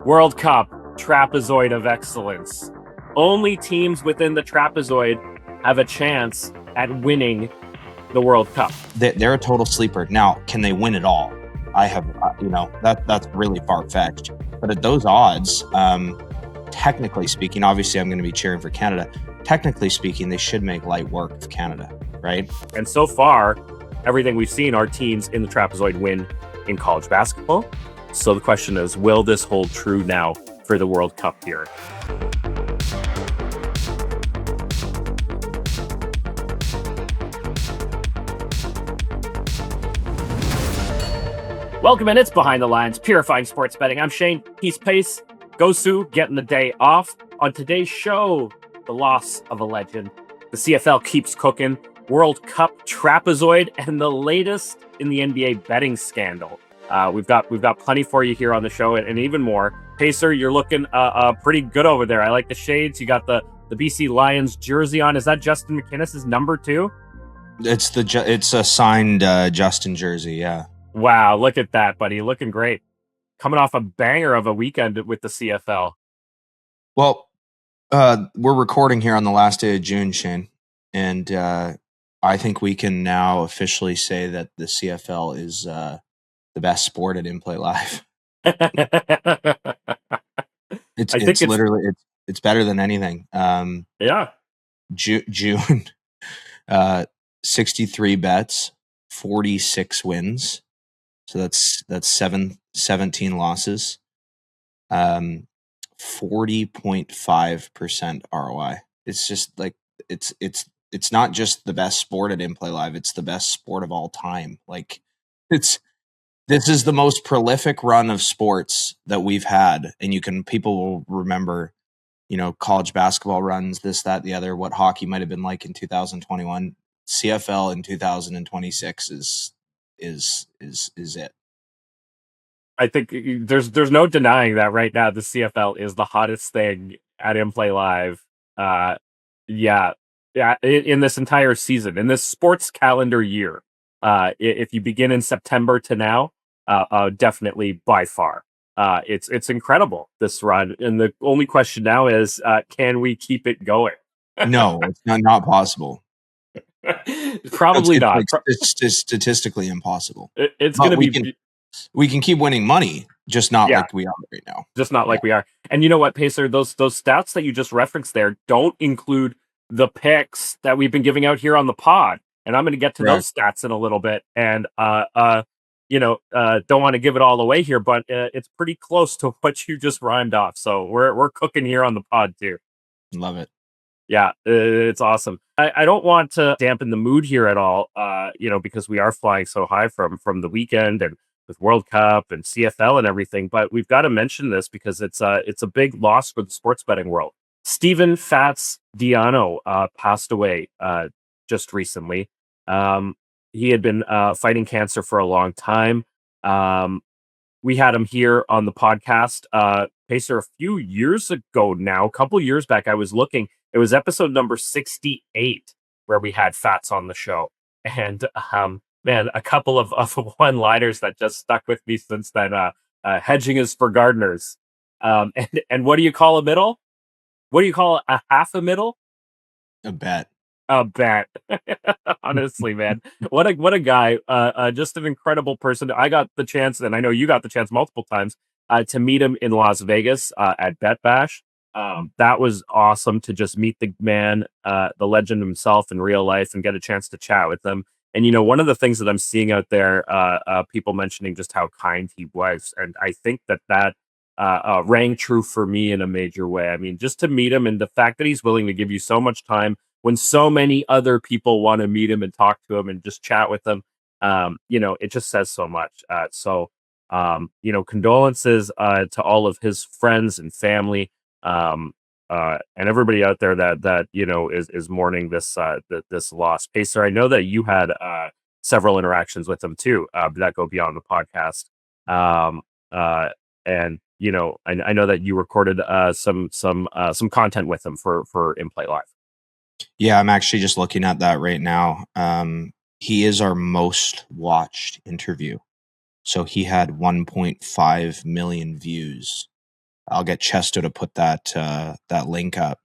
World Cup Trapezoid of Excellence. Only teams within the trapezoid have a chance at winning the World Cup. They're a total sleeper. Now, can they win it all? That's really far-fetched. But at those odds, technically speaking, obviously I'm going to be cheering for Canada. Technically speaking, they should make light work of Canada, right? And so far, everything we've seen, our teams in the trapezoid win in college basketball. So the question is, will this hold true now for the World Cup here? Welcome in, it's Behind the Lines, Purifying Sports Betting. I'm Shane, he's Pace, Gosu getting the day off. On today's show, the loss of a legend. The CFL keeps cooking, World Cup Trapezoid, and the latest in the NBA betting scandal. We've got plenty for you here on the show, and even more. Pacer, you're looking pretty good over there. I like the shades. You got the BC Lions jersey on. Is that Justin McInnes's number 2? It's a signed Justin jersey. Yeah. Wow, look at that, buddy. Looking great. Coming off a banger of a weekend with the CFL. Well, we're recording here on the last day of June, Shane, and I think we can now officially say that the CFL is the best sport at In Play Live. It's better than anything. Yeah. June, 63 bets, 46 wins. So that's 17 losses. 40.5% ROI. It's just like it's not just the best sport at In Play Live, it's the best sport of all time. Like this is the most prolific run of sports that we've had, and people will remember, college basketball runs, this, that, the other, what hockey might have been like in 2021. CFL in 2026 is it. I think there's no denying that right now the CFL is the hottest thing at In Play Live. In this entire season, in this sports calendar year. If you begin in September to now, definitely by far. It's incredible, this run. And the only question now is, can we keep it going? No, it's not possible. Probably not. It's statistically impossible. It's going to be... We can keep winning money, just not like we are right now. Just not like we are. And you know what, Pacer? Those stats that you just referenced there don't include the picks that we've been giving out here on the pod. And I'm going to get to those stats in a little bit. And, don't want to give it all away here, but it's pretty close to what you just rhymed off. So we're cooking here on the pod too. Love it. Yeah, it's awesome. I don't want to dampen the mood here at all, because we are flying so high from the weekend and with World Cup and CFL and everything. But we've got to mention this because it's a big loss for the sports betting world. Stephen Fats Diano passed away just recently. He had been fighting cancer for a long time. We had him here on the podcast, Pacer, a few years ago now, a couple years back. I was looking. It was episode number 68 where we had Fats on the show. And man, a couple of one-liners that just stuck with me since then. Hedging is for gardeners. And what do you call a middle? What do you call a half a middle? A bet. A bet. Honestly, man. What a guy. Just an incredible person. I got the chance, and I know you got the chance multiple times, to meet him in Las Vegas at Bet Bash. That was awesome to just meet the man, the legend himself in real life, and get a chance to chat with him. And, one of the things that I'm seeing out there, people mentioning just how kind he was. And I think that rang true for me in a major way. I mean, just to meet him and the fact that he's willing to give you so much time when so many other people want to meet him and talk to him and just chat with him, it just says so much. Condolences to all of his friends and family, and everybody out there that is mourning this loss. Pacer, I know that you had several interactions with him too, that go beyond the podcast. And I know that you recorded some content with him for In Play Live. Yeah, I'm actually just looking at that right now. He is our most watched interview. So he had 1.5 million views I'll get Chesto to put that link up,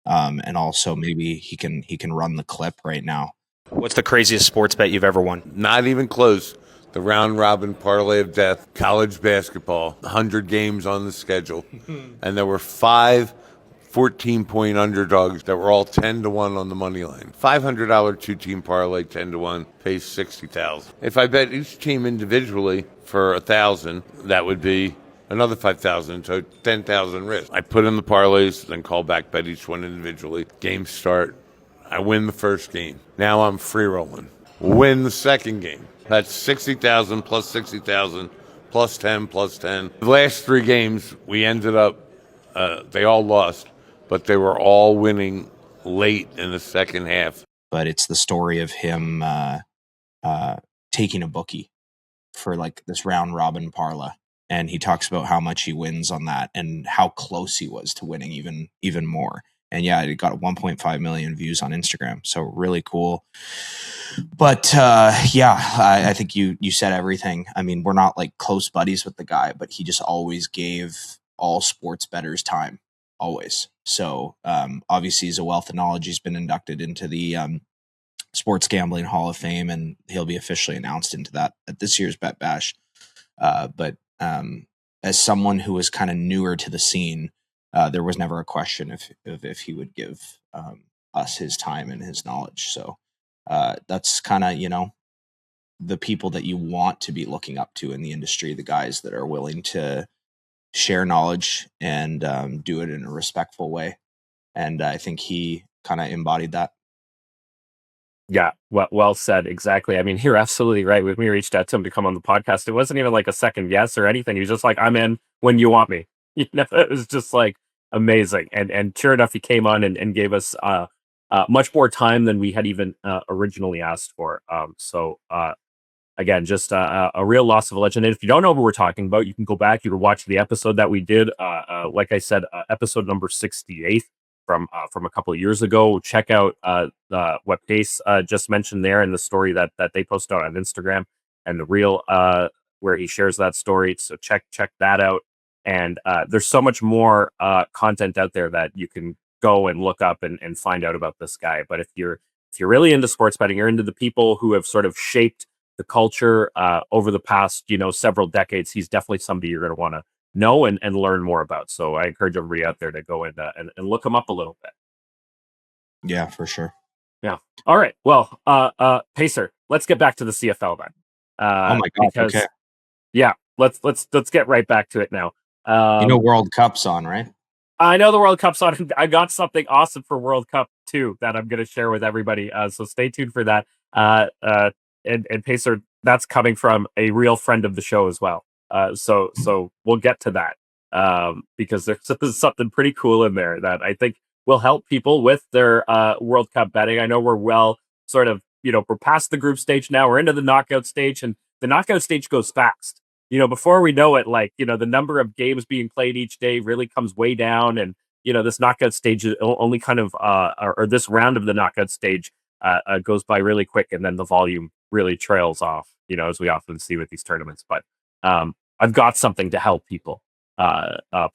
and also maybe he can run the clip right now. What's the craziest sports bet you've ever won? Not even close. The round robin parlay of death, college basketball, 100 games on the schedule. And there were 5 14-point underdogs that were all 10-1 on the money line. $500 2-team parlay, 10-1, pays $60,000. If I bet each team individually for $1,000, that would be another $5,000, so $10,000 risk. I put in the parlays, then call back, bet each one individually. Games start. I win the first game. Now I'm free rolling. Win the second game. That's 60,000 plus 60,000 plus 10 plus 10. The last 3 games, we ended up, they all lost, but they were all winning late in the second half. But it's the story of him taking a bookie for like this round robin parlay. And he talks about how much he wins on that and how close he was to winning even more. And yeah, it got 1.5 million views on Instagram. So really cool. But I think you said everything. I mean, we're not like close buddies with the guy, but he just always gave all sports bettors time, always. So obviously he's a wealth of knowledge. He's been inducted into the Sports Gambling Hall of Fame, and he'll be officially announced into that at this year's Bet Bash. But as someone who was kind of newer to the scene, there was never a question if he would give us his time and his knowledge. So that's kind of, the people that you want to be looking up to in the industry, the guys that are willing to share knowledge and do it in a respectful way. And I think he kind of embodied that. Yeah, well said. Exactly. I mean, you're absolutely right. When we reached out to him to come on the podcast, it wasn't even like a second yes or anything. He was just like, I'm in when you want me. It was just like amazing. And sure enough, he came on and gave us much more time than we had even originally asked for. Again, just a real loss of a legend. And if you don't know who we're talking about, you can go back. You can watch the episode that we did. Like I said, episode number 68 from a couple of years ago. Check out what Pace just mentioned there and the story that they posted on Instagram and the reel where he shares that story. So check that out. And there's so much more content out there that you can go and look up and find out about this guy. But if you're really into sports betting, you're into the people who have sort of shaped the culture over the past, several decades, he's definitely somebody you're going to want to know and learn more about. So I encourage everybody out there to go and look him up a little bit. Yeah, for sure. Yeah. All right. Well, Pacer, let's get back to the CFL then. Oh my God. Because, okay. Yeah, let's get right back to it now. World Cup's on, right? I know the World Cup's on. I got something awesome for World Cup too that I'm going to share with everybody. So stay tuned for that. And Pacer, that's coming from a real friend of the show as well. So we'll get to that because there's something pretty cool in there that I think will help people with their World Cup betting. I know we're we're past the group stage now. We're into the knockout stage, and the knockout stage goes fast. Before we know it, the number of games being played each day really comes way down, and this knockout stage is only kind of or this round of the knockout stage goes by really quick, and then the volume really trails off, as we often see with these tournaments. But I've got something to help people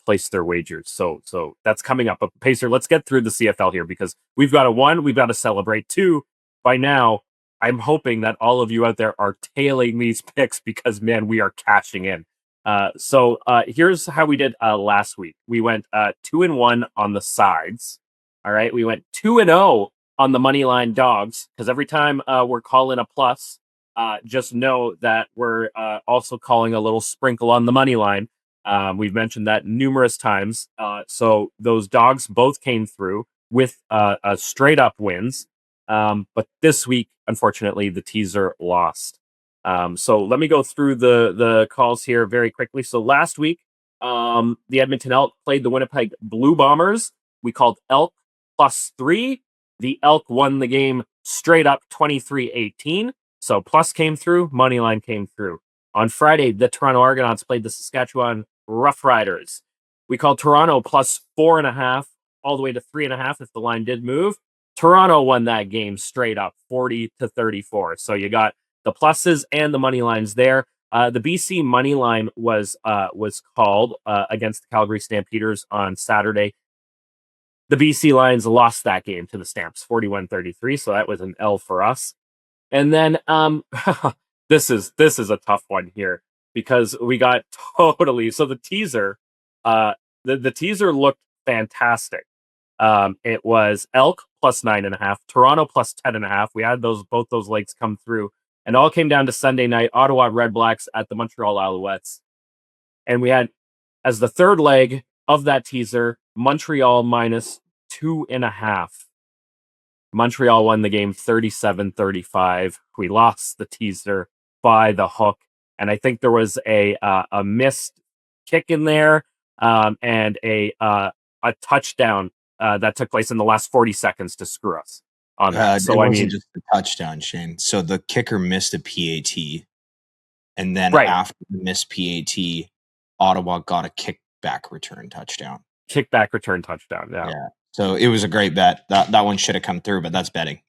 place their wagers. So that's coming up. But Pacer, let's get through the CFL here because we've got we've got to celebrate. 2, by now, I'm hoping that all of you out there are tailing these picks because, man, we are cashing in. So here's how we did last week. We went 2-1 on the sides. All right. We went 2-0 on the money line dogs because every time we're calling a plus, just know that we're also calling a little sprinkle on the money line. We've mentioned that numerous times. So those dogs both came through with straight up wins. But this week, unfortunately, the teaser lost. So let me go through the calls here very quickly. So last week, the Edmonton Elk played the Winnipeg Blue Bombers. We called Elk +3. The Elk won the game straight up 23-18. So plus came through, money line came through. On Friday, the Toronto Argonauts played the Saskatchewan Roughriders. We called Toronto +4.5 all the way to 3.5 if the line did move. Toronto won that game straight up 40-34. So you got the pluses and the money lines there. The BC money line was called against the Calgary Stampeders on Saturday. The BC Lions lost that game to the Stamps 41-33, so that was an L for us. And then this is a tough one here because we got totally so the teaser the teaser looked fantastic. It was Elk plus 9.5, Toronto plus 10.5. We had both those legs come through, and all came down to Sunday night, Ottawa Red Blacks at the Montreal Alouettes. And we had as the third leg of that teaser, Montreal minus 2.5. Montreal won the game 37-35. We lost the teaser by the hook, and I think there was a missed kick in there, and a touchdown that took place in the last 40 seconds to screw us on that. So it wasn't just a touchdown, Shane. So the kicker missed a PAT, and then after the missed PAT, Ottawa got a kickback return touchdown. Yeah. So it was a great bet. That one should have come through, but that's betting.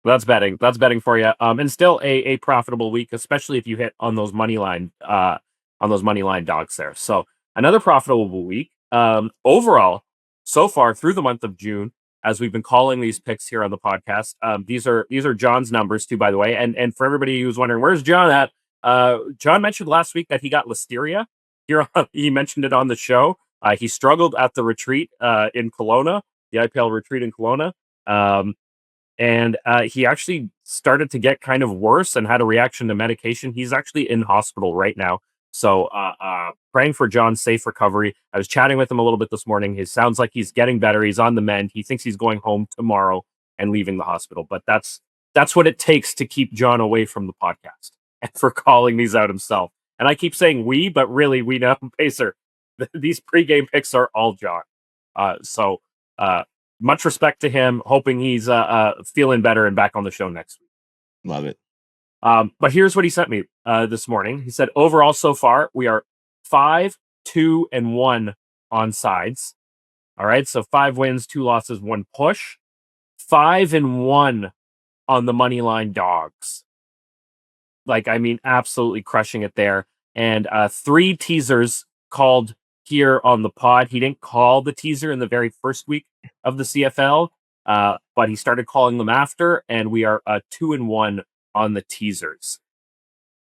That's betting for you. And still a profitable week, especially if you hit on those money line dogs there. So another profitable week. Overall, so far through the month of June, as we've been calling these picks here on the podcast, these are John's numbers too, by the way. And for everybody who's wondering, where's John at? John mentioned last week that he got listeria. He mentioned it on the show. He struggled at the retreat in Kelowna, the IPL retreat in Kelowna. And he actually started to get kind of worse and had a reaction to medication. He's actually in hospital right now. So praying for John's safe recovery. I was chatting with him a little bit this morning. It sounds like he's getting better. He's on the mend. He thinks he's going home tomorrow and leaving the hospital. But that's what it takes to keep John away from the podcast and for calling these out himself. And I keep saying we, but really we know, Pacer, these pregame picks are all John. So much respect to him. Hoping he's feeling better and back on the show next week. Love it. But here's what he sent me this morning. He said, overall so far, we are 5-2-1 on sides. All right. So 5 wins, 2 losses, 1 push. 5-1 on the money line dogs. Absolutely crushing it there. And 3 teasers called here on the pod. He didn't call the teaser in the very first week of the CFL, but he started calling them after, and we are 2-1 on the teasers.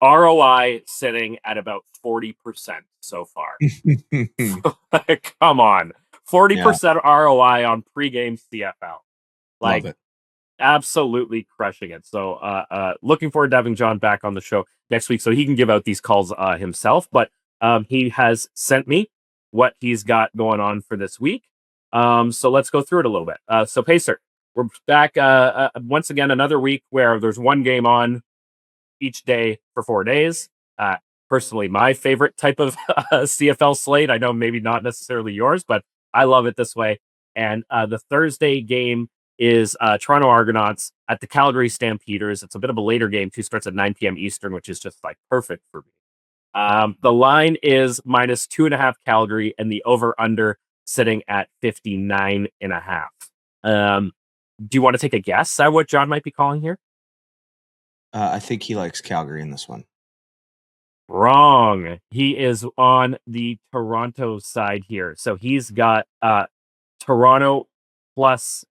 ROI sitting at about 40% so far. Come on. 40% ROI on pregame CFL. Love it. Absolutely crushing it. So looking forward to having John back on the show next week so he can give out these calls himself. But he has sent me what he's got going on for this week. So let's go through it a little bit. So Pacer, we're back once again, another week where there's one game on each day for 4 days. Personally, my favorite type of CFL slate. I know maybe not necessarily yours, but I love it this way. And the Thursday game is Toronto Argonauts at the Calgary Stampeders. It's a bit of a later game too. Starts at 9 p.m. Eastern, which is just perfect for me. The line is minus 2.5 Calgary, and the over/under sitting at 59.5. Do you want to take a guess at what John might be calling here? I think he likes Calgary in this one. Wrong. He is on the Toronto side here. So he's got Toronto plus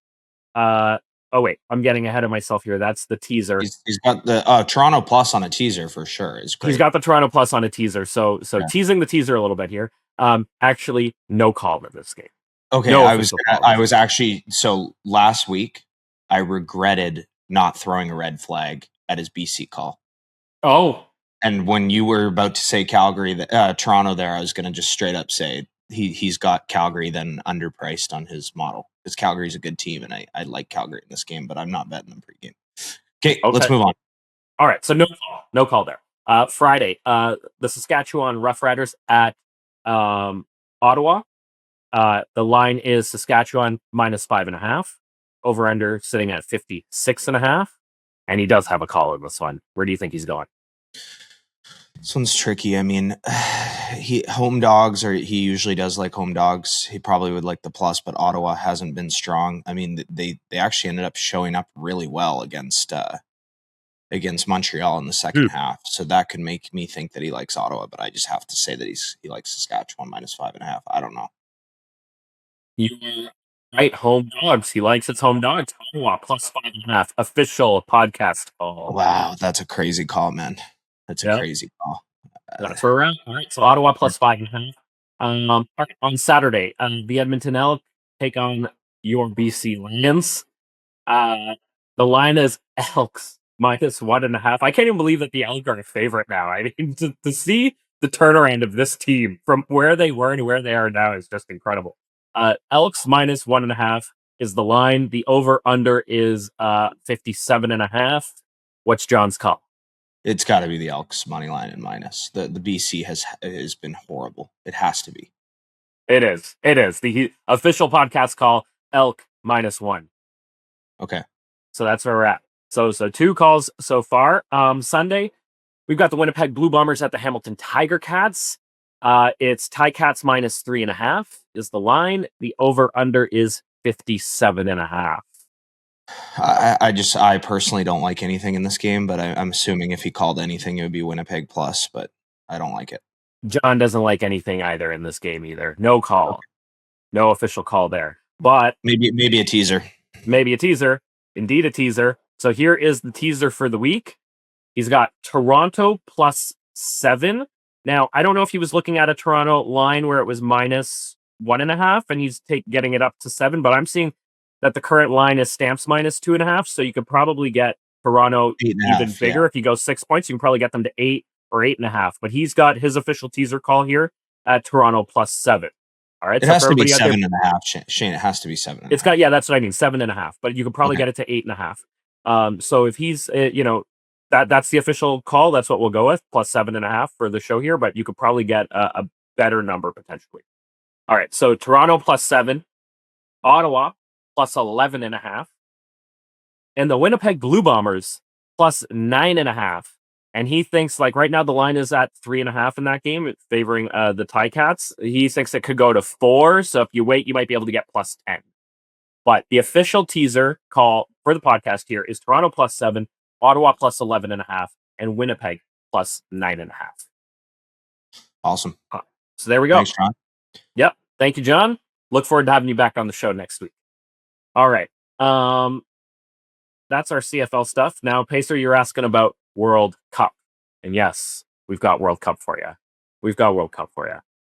wait, I'm getting ahead of myself here. That's the teaser. He's got the Toronto plus on a teaser for sure. It's great. He's got the Toronto plus on a teaser. So teasing the teaser a little bit here. Actually, no call in this game. Okay, no I was actually, so last week I regretted not throwing a red flag at his BC call. Oh. And when you were about to say Calgary, Toronto there, I was going to just straight up say he's got Calgary then underpriced on his model. Because Calgary's a good team, and I like Calgary in this game, but I'm not betting them pregame. Okay, let's move on. All right, so no call there. Friday, the Saskatchewan Roughriders at Ottawa. The line is Saskatchewan minus 5.5. Over under sitting at 56.5. And he does have a call in this one. Where do you think he's going? This one's tricky. I mean, he usually does like home dogs. He probably would like the plus, but Ottawa hasn't been strong. I mean, they actually ended up showing up really well against against Montreal in the second half. So that could make me think that he likes Ottawa, but I just have to say that he likes Saskatchewan -5.5. I don't know. You are right, home dogs. He likes its home dogs. Ottawa +5.5. Official podcast call. Wow, that's a crazy call, man. That's a crazy call. That's where we're at. All right, so Ottawa +5.5. All right, on Saturday, the Edmonton Elk take on your BC Lions. The line is Elks -1.5. I can't even believe that the Elk are a favorite now. I mean, to see the turnaround of this team from where they were and where they are now is just incredible. Elks -1.5 is the line. The over/under is 57.5. What's John's call? It's got to be the Elks money line and minus. The BC has been horrible. It has to be. It is. The official podcast call, Elk -1. Okay. So that's where we're at. So 2 calls so far. Sunday, we've got the Winnipeg Blue Bombers at the Hamilton Tiger Cats. It's Ticats -3.5 is the line. The over/under is 57.5. I personally don't like anything in this game, but I'm assuming if he called anything, it would be Winnipeg plus, but I don't like it. John doesn't like anything either in this game either. No call. Okay. No official call there. But maybe a teaser. Maybe a teaser. Indeed a teaser. So here is the teaser for the week. He's got Toronto +7. Now, I don't know if he was looking at a Toronto line where it was -1.5 and he's getting it up to 7, but I'm seeing that the current line is Stamps -2.5, so you could probably get Toronto even bigger. If you go 6 points, you can probably get them to 8 or 8.5. But he's got his official teaser call here at Toronto +7. All right, it has to be 7.5, Shane. It has to be 7.5. It's got that's what I mean, 7.5. But you could probably get it to 8.5. So if he's that's the official call. That's what we'll go with, +7.5 for the show here. But you could probably get a better number potentially. All right, so Toronto +7, Ottawa +11.5, and the Winnipeg Blue Bombers +9.5. And he thinks, like, right now the line is at 3.5 in that game, favoring the Ticats. He thinks it could go to 4. So if you wait, you might be able to get +10. But the official teaser call for the podcast here is Toronto +7, Ottawa +11.5, and Winnipeg +9.5. Awesome. So there we go. Thanks, John. Yep. Thank you, John. Look forward to having you back on the show next week. All right. That's our CFL stuff. Now, Pacer, you're asking about World Cup. And yes, we've got World Cup for you.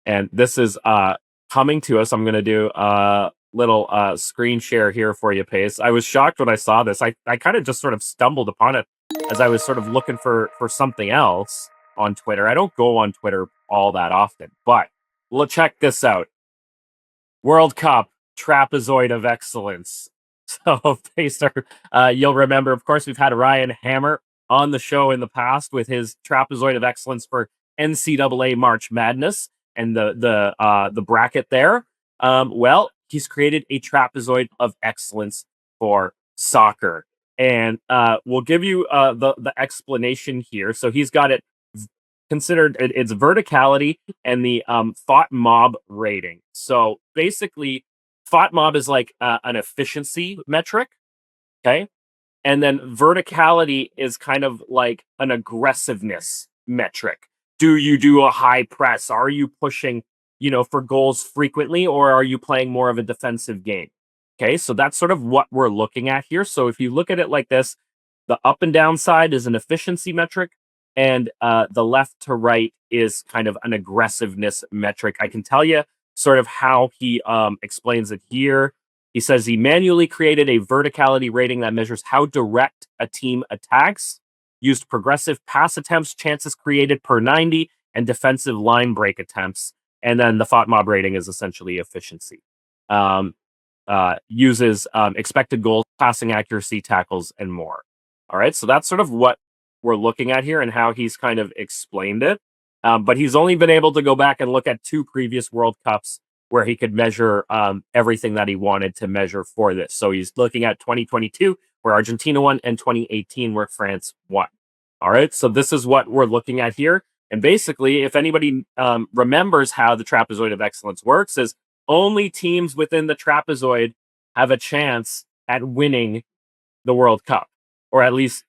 And this is coming to us. I'm going to do a little screen share here for you, Pace. I was shocked when I saw this. I kind of just sort of stumbled upon it as I was sort of looking for something else on Twitter. I don't go on Twitter all that often, but check this out. World Cup Trapezoid of Excellence. So, Pacer, you'll remember, of course, we've had Ryan Hammer on the show in the past with his Trapezoid of Excellence for NCAA March Madness and the bracket there. Well, he's created a Trapezoid of Excellence for soccer, and we'll give you the explanation here. So he's got it considered its verticality and the thought mob rating. So basically, thought mob is like an efficiency metric, okay? And then verticality is kind of like an aggressiveness metric. Do you do a high press? Are you pushing, for goals frequently, or are you playing more of a defensive game? Okay, so that's sort of what we're looking at here. So if you look at it like this, the up and down side is an efficiency metric, and the left to right is kind of an aggressiveness metric. I can tell you sort of how he explains it here. He says he manually created a verticality rating that measures how direct a team attacks, used progressive pass attempts, chances created per 90, and defensive line break attempts. And then the thought mob rating is essentially efficiency. Uses expected goals, passing accuracy, tackles, and more. All right, so that's sort of what we're looking at here and how he's kind of explained it. But he's only been able to go back and look at 2 previous World Cups where he could measure everything that he wanted to measure for this. So he's looking at 2022, where Argentina won, and 2018, where France won. All right, so this is what we're looking at here. And basically, if anybody remembers how the Trapezoid of Excellence works, is only teams within the trapezoid have a chance at winning the World Cup, or at least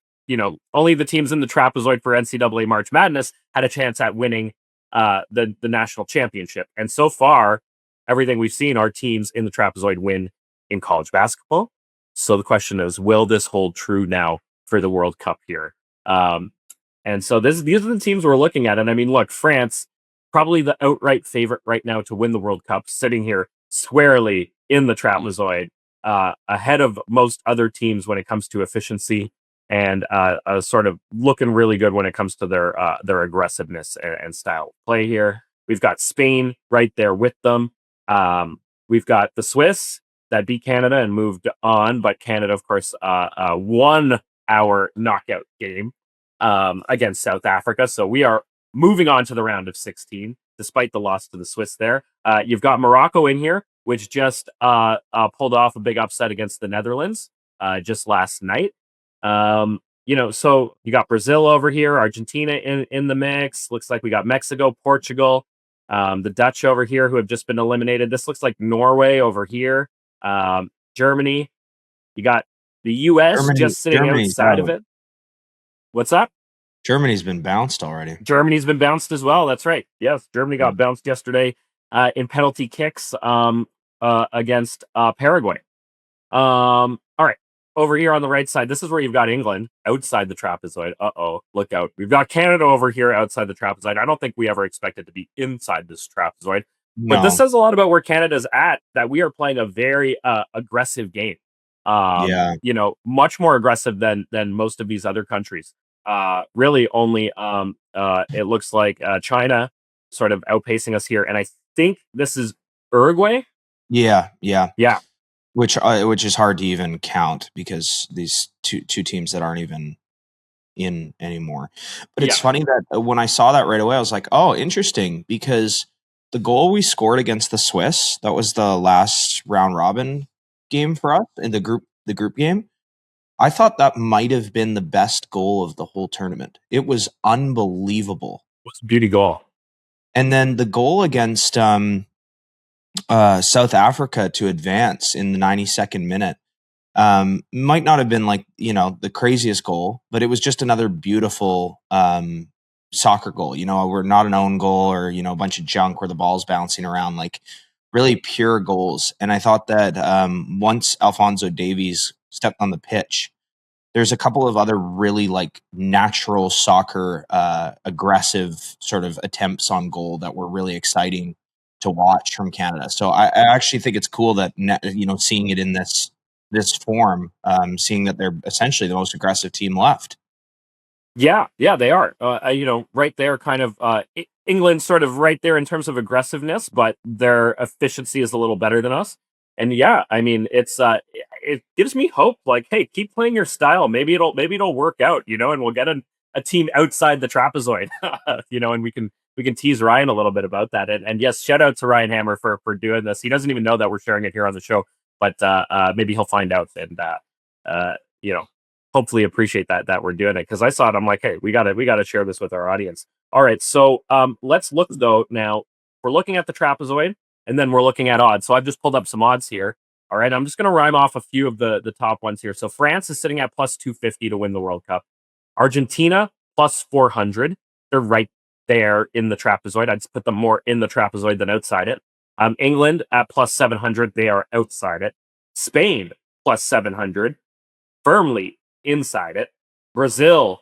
only the teams in the trapezoid for NCAA March Madness had a chance at winning the national championship. And so far, everything we've seen, our teams in the trapezoid win in college basketball. So the question is, will this hold true now for the World Cup here? And so these are the teams we're looking at. And I mean, look, France, probably the outright favorite right now to win the World Cup, sitting here squarely in the trapezoid, ahead of most other teams when it comes to efficiency, and sort of looking really good when it comes to their aggressiveness and style of play here. We've got Spain right there with them. We've got the Swiss that beat Canada and moved on, but Canada, of course, won our knockout game against South Africa. So we are moving on to the round of 16, despite the loss to the Swiss there. You've got Morocco in here, which just pulled off a big upset against the Netherlands just last night. So you got Brazil over here, Argentina in the mix. Looks like we got Mexico, Portugal, the Dutch over here who have just been eliminated. This looks like Norway over here. Germany. You got the US just sitting outside of it. What's up? Germany's been bounced already. Germany's been bounced as well. That's right. Yes, Germany got bounced yesterday in penalty kicks against Paraguay. All right. Over here on the right side, this is where you've got England outside the trapezoid. Look out. We've got Canada over here outside the trapezoid. I don't think we ever expected to be inside this trapezoid. No. But this says a lot about where Canada's at, that we are playing a very aggressive game. Much more aggressive than most of these other countries. Really only it looks like China sort of outpacing us here. And I think this is Uruguay. Yeah. Which is hard to even count because these two teams that aren't even in anymore. But it's funny that when I saw that right away, I was like, oh, interesting, because the goal we scored against the Swiss, that was the last round robin game for us in the group game. I thought that might have been the best goal of the whole tournament. It was unbelievable. It was a beauty goal. And then the goal against South Africa to advance in the 92nd minute might not have been like, the craziest goal, but it was just another beautiful soccer goal. We're not an own goal or, a bunch of junk where the ball's bouncing around, like really pure goals. And I thought that once Alphonso Davies stepped on the pitch, there's a couple of other really like natural soccer, aggressive sort of attempts on goal that were really exciting to watch from Canada. So I actually think it's cool that, seeing it in this form, seeing that they're essentially the most aggressive team left. Yeah, they are. Right there, kind of England sort of right there in terms of aggressiveness, but their efficiency is a little better than us. And yeah, I mean, it gives me hope. Like, hey, keep playing your style. Maybe it'll work out. And we'll get a team outside the trapezoid. And we can tease Ryan a little bit about that. And yes, shout out to Ryan Hammer for doing this. He doesn't even know that we're sharing it here on the show, but maybe he'll find out and hopefully appreciate that we're doing it, because I saw it. I'm like, hey, we gotta share this with our audience. All right, so let's look though now. We're looking at the trapezoid, and then we're looking at odds. So I've just pulled up some odds here. All right, I'm just gonna rhyme off a few of the top ones here. So France is sitting at plus 250 to win the World Cup. Argentina plus 400. They're right there in the trapezoid. I'd put them more in the trapezoid than outside it. England at plus 700. They are outside it. Spain plus 700. Firmly inside it. Brazil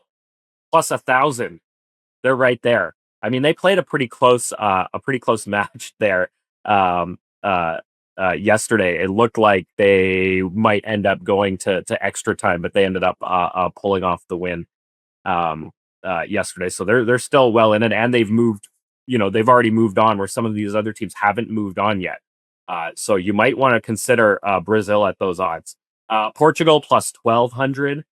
plus 1,000. They're right there. I mean, they played a pretty close match there yesterday. It looked like they might end up going to extra time, but they ended up pulling off the win yesterday. So they're still well in it, and they've moved. They've already moved on, where some of these other teams haven't moved on yet. So you might want to consider Brazil at those odds. Portugal plus 1,200.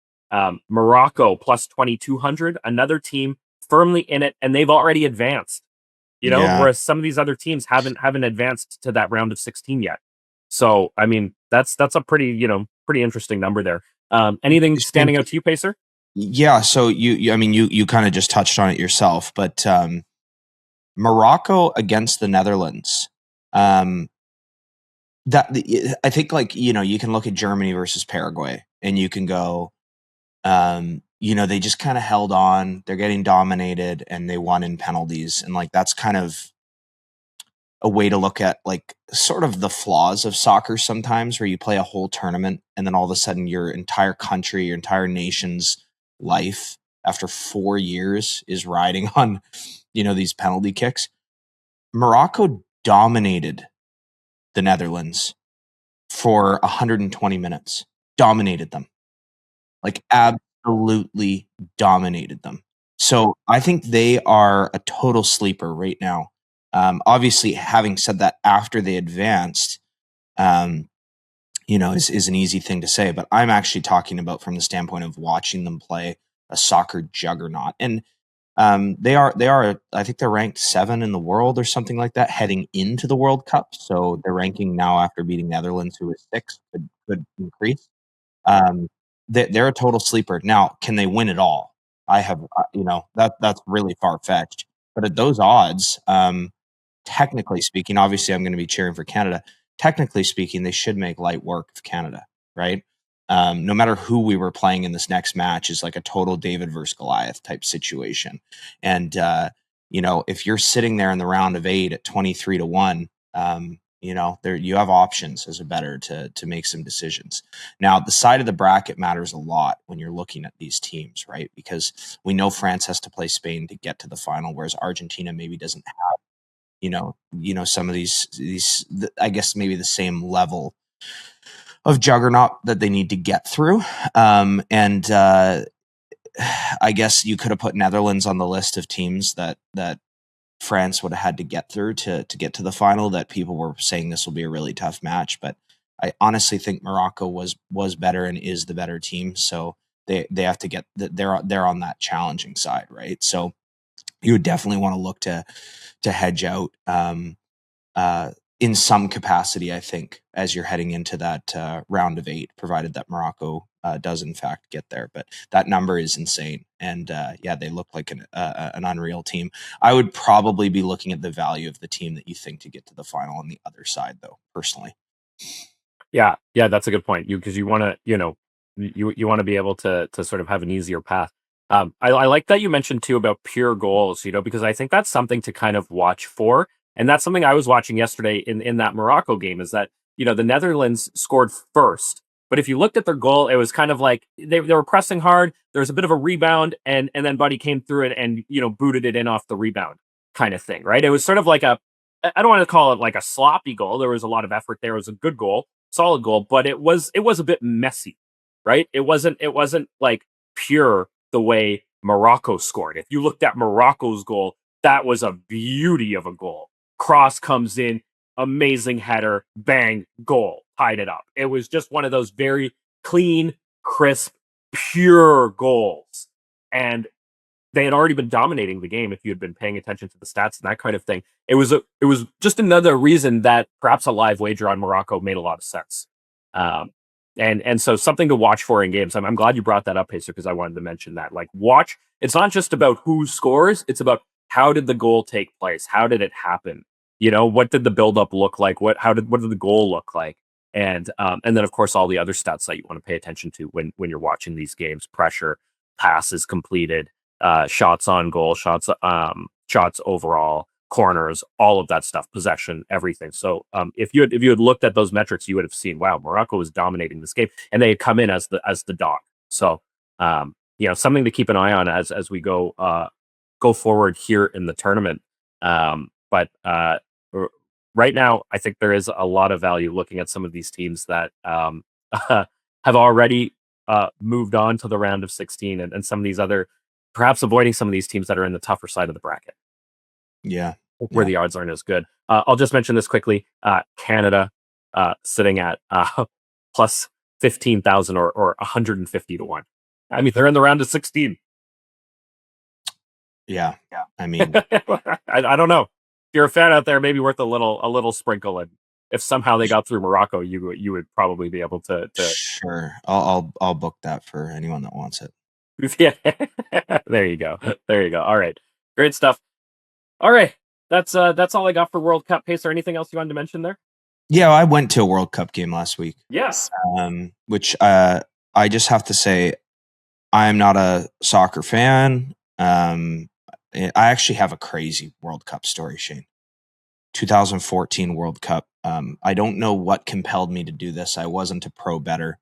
Morocco plus 2,200. Another team firmly in it, and they've already advanced. Whereas some of these other teams haven't advanced to that round of 16 yet. So I mean, that's a pretty interesting number there. Anything standing out to you, Pacer? Yeah. So you kind of just touched on it yourself, but Morocco against the Netherlands. That I think, like, you can look at Germany versus Paraguay, and you can go, they just kind of held on. They're getting dominated, and they won in penalties. And like that's kind of a way to look at like sort of the flaws of soccer sometimes, where you play a whole tournament and then all of a sudden your entire country, your entire nation's life after 4 years is riding on, these penalty kicks. Morocco dominated the Netherlands for 120 minutes, dominated them, like absolutely dominated them. So I think they are a total sleeper right now. Obviously, having said that, after they advanced, is an easy thing to say. But I'm actually talking about from the standpoint of watching them play a soccer juggernaut. And they are. I think they're ranked 7 in the world or something like that heading into the World Cup. So their ranking now after beating Netherlands, who is 6, could increase. They're a total sleeper. Now, can they win it all? I have, that's really far fetched. But at those odds, technically speaking, obviously I'm going to be cheering for Canada. Technically speaking, they should make light work of Canada, right? No matter who we were playing in this next match is like a total David versus Goliath type situation. And, if you're sitting there in the round of 8 at 23-1, there you have options as a bettor to make some decisions. Now, the side of the bracket matters a lot when you're looking at these teams, right? Because we know France has to play Spain to get to the final, whereas Argentina maybe doesn't have, some of these, I guess maybe the same level of juggernaut that they need to get through. And I guess you could have put Netherlands on the list of teams that France would have had to get through to get to the final, that people were saying this will be a really tough match. But I honestly think Morocco was better and is the better team. So they have to they're on that challenging side, right? So you would definitely want to look to hedge out in some capacity, I think, as you're heading into that round of 8, provided that Morocco does in fact get there. But that number is insane. And they look like an unreal team. I would probably be looking at the value of the team that you think to get to the final on the other side, though, personally. Yeah, that's a good point. Because you want to, you want to be able to sort of have an easier path. I like that you mentioned too about pure goals, because I think that's something to kind of watch for. And that's something I was watching yesterday in that Morocco game, is that, the Netherlands scored first. But if you looked at their goal, it was kind of like they were pressing hard. There was a bit of a rebound, and then Buddy came through it and, booted it in off the rebound kind of thing, right? It was sort of like I don't want to call it like a sloppy goal. There was a lot of effort there. It was a good goal, solid goal, but it was a bit messy, right? It wasn't like pure the way Morocco scored. If you looked at Morocco's goal, that was a beauty of a goal. Cross comes in, amazing header, bang, goal, tied it up. It was just one of those very clean, crisp, pure goals. And they had already been dominating the game if you had been paying attention to the stats and that kind of thing. It was just another reason that perhaps a live wager on Morocco made a lot of sense. And so something to watch for in games. I'm glad you brought that up, Pacer, because I wanted to mention that. Like, watch. It's not just about who scores. It's about how did the goal take place? How did it happen? What did the buildup look like? What did the goal look like? And then of course all the other stats that you want to pay attention to when you're watching these games: pressure, passes completed, shots on goal, shots overall, corners, all of that stuff, possession, everything. So if you had looked at those metrics, you would have seen, wow, Morocco was dominating this game, and they had come in as the dog. So something to keep an eye on as we go forward here in the tournament. But right now, I think there is a lot of value looking at some of these teams that have already moved on to the round of 16, and some of these other, perhaps avoiding some of these teams that are in the tougher side of the bracket. Yeah. Where the odds aren't as good. I'll just mention this quickly. Canada sitting at plus 15,000 or 150-1. I mean, they're in the round of 16. Yeah. I mean, I don't know. If you're a fan out there, maybe worth a little sprinkle. And if somehow they got through Morocco, you would probably be able to. Sure. I'll book that for anyone that wants it. Yeah. There you go. All right. Great stuff. All right. That's all I got for World Cup. Pacer, anything else you wanted to mention there? Yeah, I went to a World Cup game last week. Yes. Which I just have to say, I'm not a soccer fan. I actually have a crazy World Cup story, Shane. 2014 World Cup. I don't know what compelled me to do this. I wasn't a pro bettor,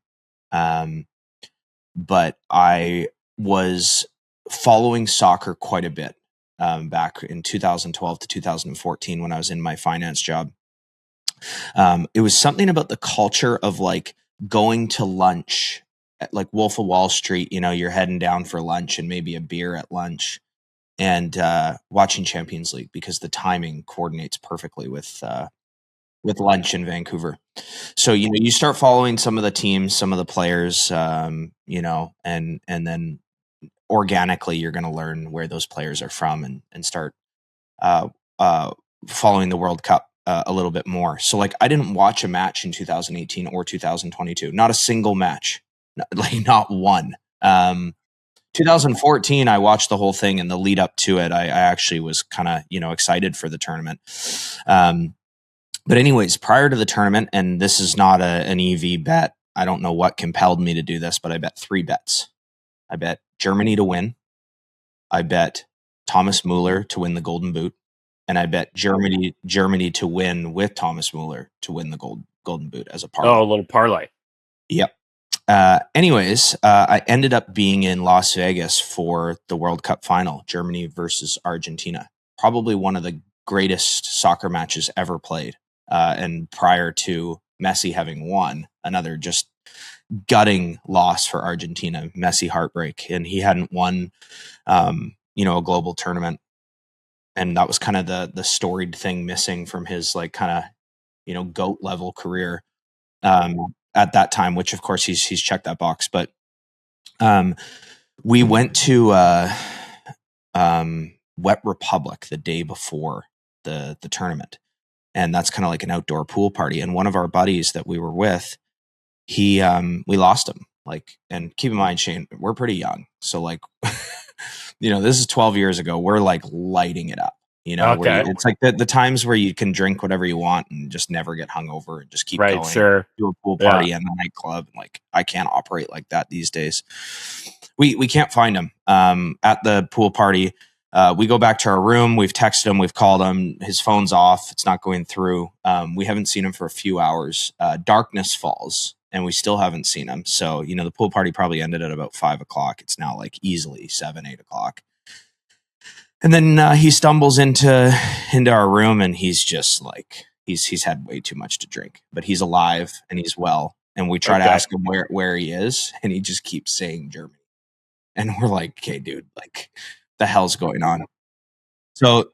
but I was following soccer quite a bit back in 2012 to 2014 when I was in my finance job. It was something about the culture of like going to lunch at like Wolf of Wall Street. You know, you're heading down for lunch and maybe a beer at lunch, and watching Champions League because the timing coordinates perfectly with lunch in Vancouver. So, you know, you start following some of the teams, some of the players, you know, and then organically you're going to learn where those players are from and start uh, following the World Cup a little bit more. So like I didn't watch a match in 2018 or 2022, not a single match, like not one. 2014, I watched the whole thing, and the lead up to it, I actually was kind of, you know, excited for the tournament. But anyways, prior to the tournament, and this is not an EV bet, I don't know what compelled me to do this, but I bet 3 bets. I bet Germany to win. I bet Thomas Muller to win the Golden Boot. And I bet Germany to win with Thomas Muller to win the Golden Boot as a parlay. Oh, a little parlay. Yep. Anyways, I ended up being in Las Vegas for the World Cup final, Germany versus Argentina. Probably one of the greatest soccer matches ever played. And prior to Messi having won, another just gutting loss for Argentina, Messi heartbreak. And he hadn't won, you know, a global tournament. And that was kind of the storied thing missing from his like kind of, you know, GOAT level career. At that time, which of course he's checked that box, but we went to Wet Republic the day before the tournament, and that's kind of like an outdoor pool party. And one of our buddies that we were with, we lost him. Like, and keep in mind, Shane, we're pretty young, so like, you know, this is 12 years ago. We're like lighting it up. You know, Okay. it's like the times where you can drink whatever you want and just never get hungover and just keep Right, going. sure. Do a pool party and a nightclub. Like I can't operate like that these days. We can't find him at the pool party. We go back to our room. We've texted him. We've called him. His phone's off. It's not going through. We haven't seen him for a few hours. Darkness falls, and we still haven't seen him. So, you know, the pool party probably ended at about 5 o'clock. It's now like easily 7, 8 o'clock. And then he stumbles into our room, and he's just like he's had way too much to drink, but he's alive and he's well. And we try to ask him where he is, and he just keeps saying Germany. And we're like, okay, dude, like the hell's going on? So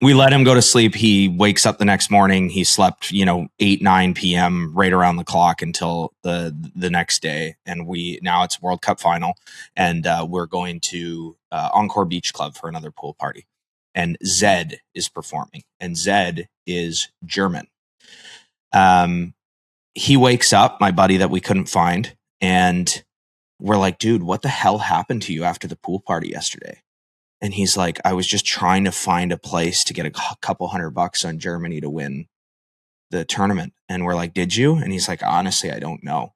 we let him go to sleep. He wakes up the next morning. He slept, you know, 8, 9 p.m. right around the clock until the next day. And now it's World Cup final, and we're going to Encore Beach Club for another pool party. And Zed is performing, and Zed is German. He wakes up, my buddy that we couldn't find, and we're like, dude, what the hell happened to you after the pool party yesterday? And he's like, I was just trying to find a place to get a couple $100 on Germany to win the tournament. And we're like, did you? And he's like, honestly, I don't know.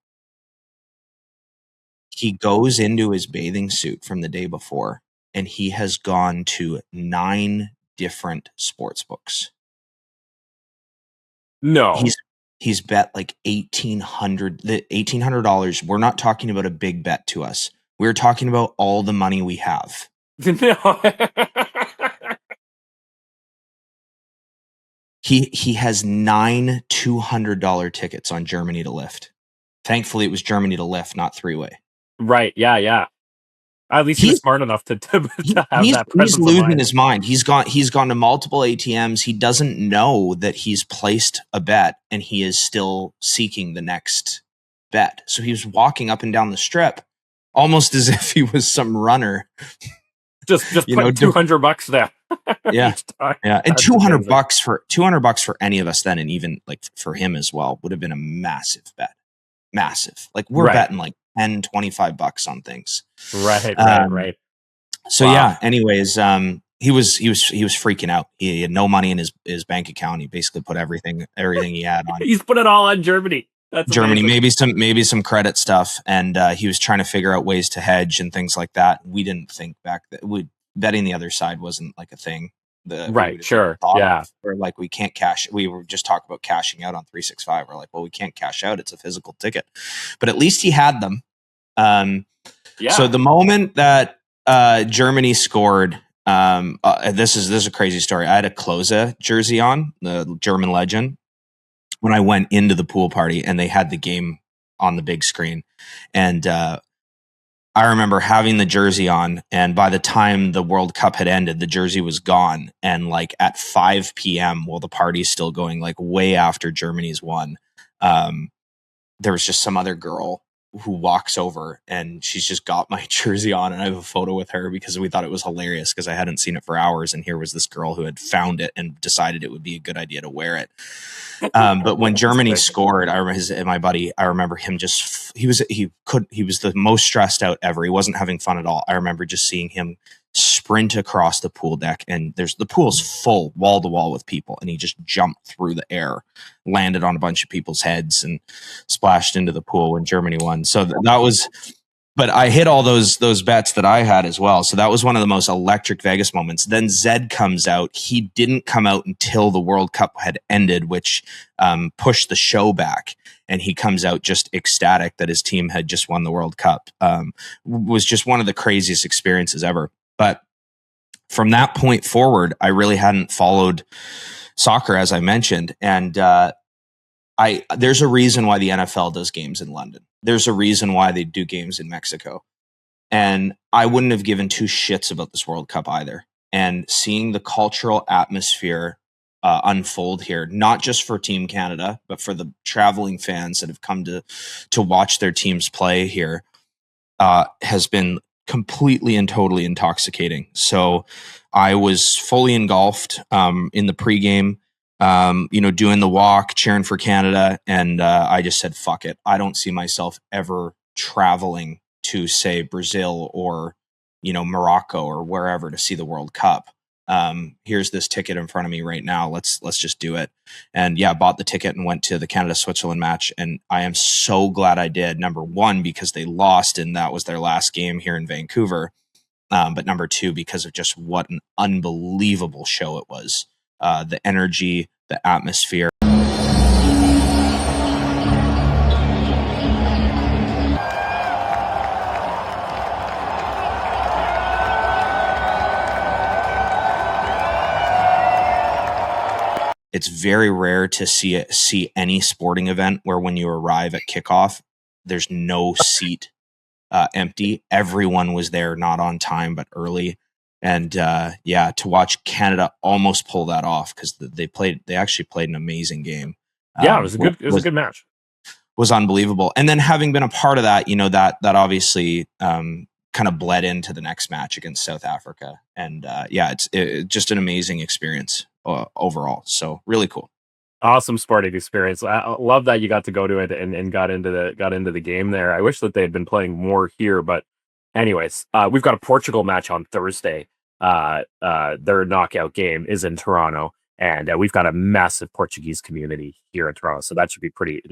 He goes into his bathing suit from the day before, and he has gone to 9 different sports books. No. He's bet like $1,800. We're not talking about a big bet to us. We're talking about all the money we have. No. He has 9 $200 tickets on Germany to lift. Thankfully, it was Germany to lift, not 3-way. Right. Yeah. At least he's smart enough to have that presence. He's losing his mind. He's gone to multiple ATMs. He doesn't know that he's placed a bet, and he is still seeking the next bet. So he was walking up and down the strip, almost as if he was some runner. Just put $200 there. Yeah. And $200 for any of us then, and even like for him as well, would have been a massive bet. Massive. Like we're betting like $10, $25 on things. Right. So yeah. Anyways, he was freaking out. He had no money in his bank account. He basically put everything he had on. He's put it all on Germany. That's Germany, amazing. maybe some credit stuff, and he was trying to figure out ways to hedge and things like that. We didn't think back that betting the other side wasn't like a thing that we Right. would have even Sure. thought Yeah. of. Or like we can't cash. We were just talking about cashing out on 365. We're like, well, we can't cash out. It's a physical ticket, but at least he had them. So the moment that Germany scored, this is a crazy story. I had a Klose jersey on, the German legend, when I went into the pool party, and they had the game on the big screen. And I remember having the jersey on, and by the time the World Cup had ended, the jersey was gone. And like at 5 p.m., while the party's still going, like way after Germany's won, there was just some other girl who walks over, and she's just got my jersey on, and I have a photo with her because we thought it was hilarious because I hadn't seen it for hours, and here was this girl who had found it and decided it would be a good idea to wear it. But when Germany scored, I remember my buddy, I remember him he was the most stressed out ever. He wasn't having fun at all. I remember just seeing him sprint across the pool deck, and the pool's full wall to wall with people, and he just jumped through the air, landed on a bunch of people's heads, and splashed into the pool when Germany won. So that was, but I hit all those bets that I had as well. So that was one of the most electric Vegas moments. Then Zed comes out. He didn't come out until the World Cup had ended, which pushed the show back. And he comes out just ecstatic that his team had just won the World Cup. Was just one of the craziest experiences ever. But from that point forward, I really hadn't followed soccer, as I mentioned. And there's a reason why the NFL does games in London. There's a reason why they do games in Mexico. And I wouldn't have given two shits about this World Cup either. And seeing the cultural atmosphere unfold here, not just for Team Canada, but for the traveling fans that have come to watch their teams play here, has been completely and totally intoxicating. So I was fully engulfed in the pregame, doing the walk, cheering for Canada. And I just said, fuck it. I don't see myself ever traveling to, say, Brazil or, Morocco or wherever to see the World Cup. Here's this ticket in front of me right now. Let's just do it. And yeah, bought the ticket and went to the Canada-Switzerland match. And I am so glad I did. Number one, because they lost and that was their last game here in Vancouver. But number two, because of just what an unbelievable show it was. The energy, the atmosphere. It's very rare to see any sporting event where when you arrive at kickoff, there's no seat empty. Everyone was there, not on time, but early. And to watch Canada almost pull that off because they actually played an amazing game. Yeah, it was a good match. Was unbelievable. And then having been a part of that, that obviously kind of bled into the next match against South Africa. And it's just an amazing experience overall. So really cool. Awesome sporting experience. I love that you got to go to it and got into the game there. I wish that they had been playing more here, anyways, we've got a Portugal match on Thursday. Their knockout game is in Toronto, and we've got a massive Portuguese community here in Toronto. So that should be pretty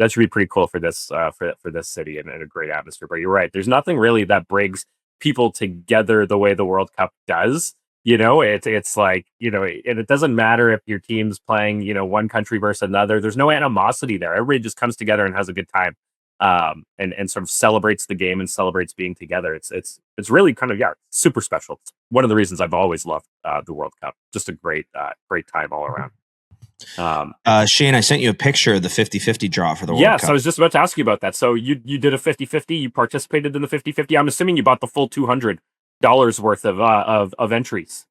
cool for this for this city and a great atmosphere. But you're right, there's nothing really that brings people together the way the World Cup does. It's like, and it doesn't matter if your team's playing, one country versus another. There's no animosity there. Everybody just comes together and has a good time, and sort of celebrates the game and celebrates being together. It's really kind of, super special. It's one of the reasons I've always loved the World Cup. Just a great time all around. Shane, I sent you a picture of the 50-50 draw for the World Cup. Yes, I was just about to ask you about that. So you did a 50-50. You participated in the 50-50. I'm assuming you bought the full $200 worth of entries.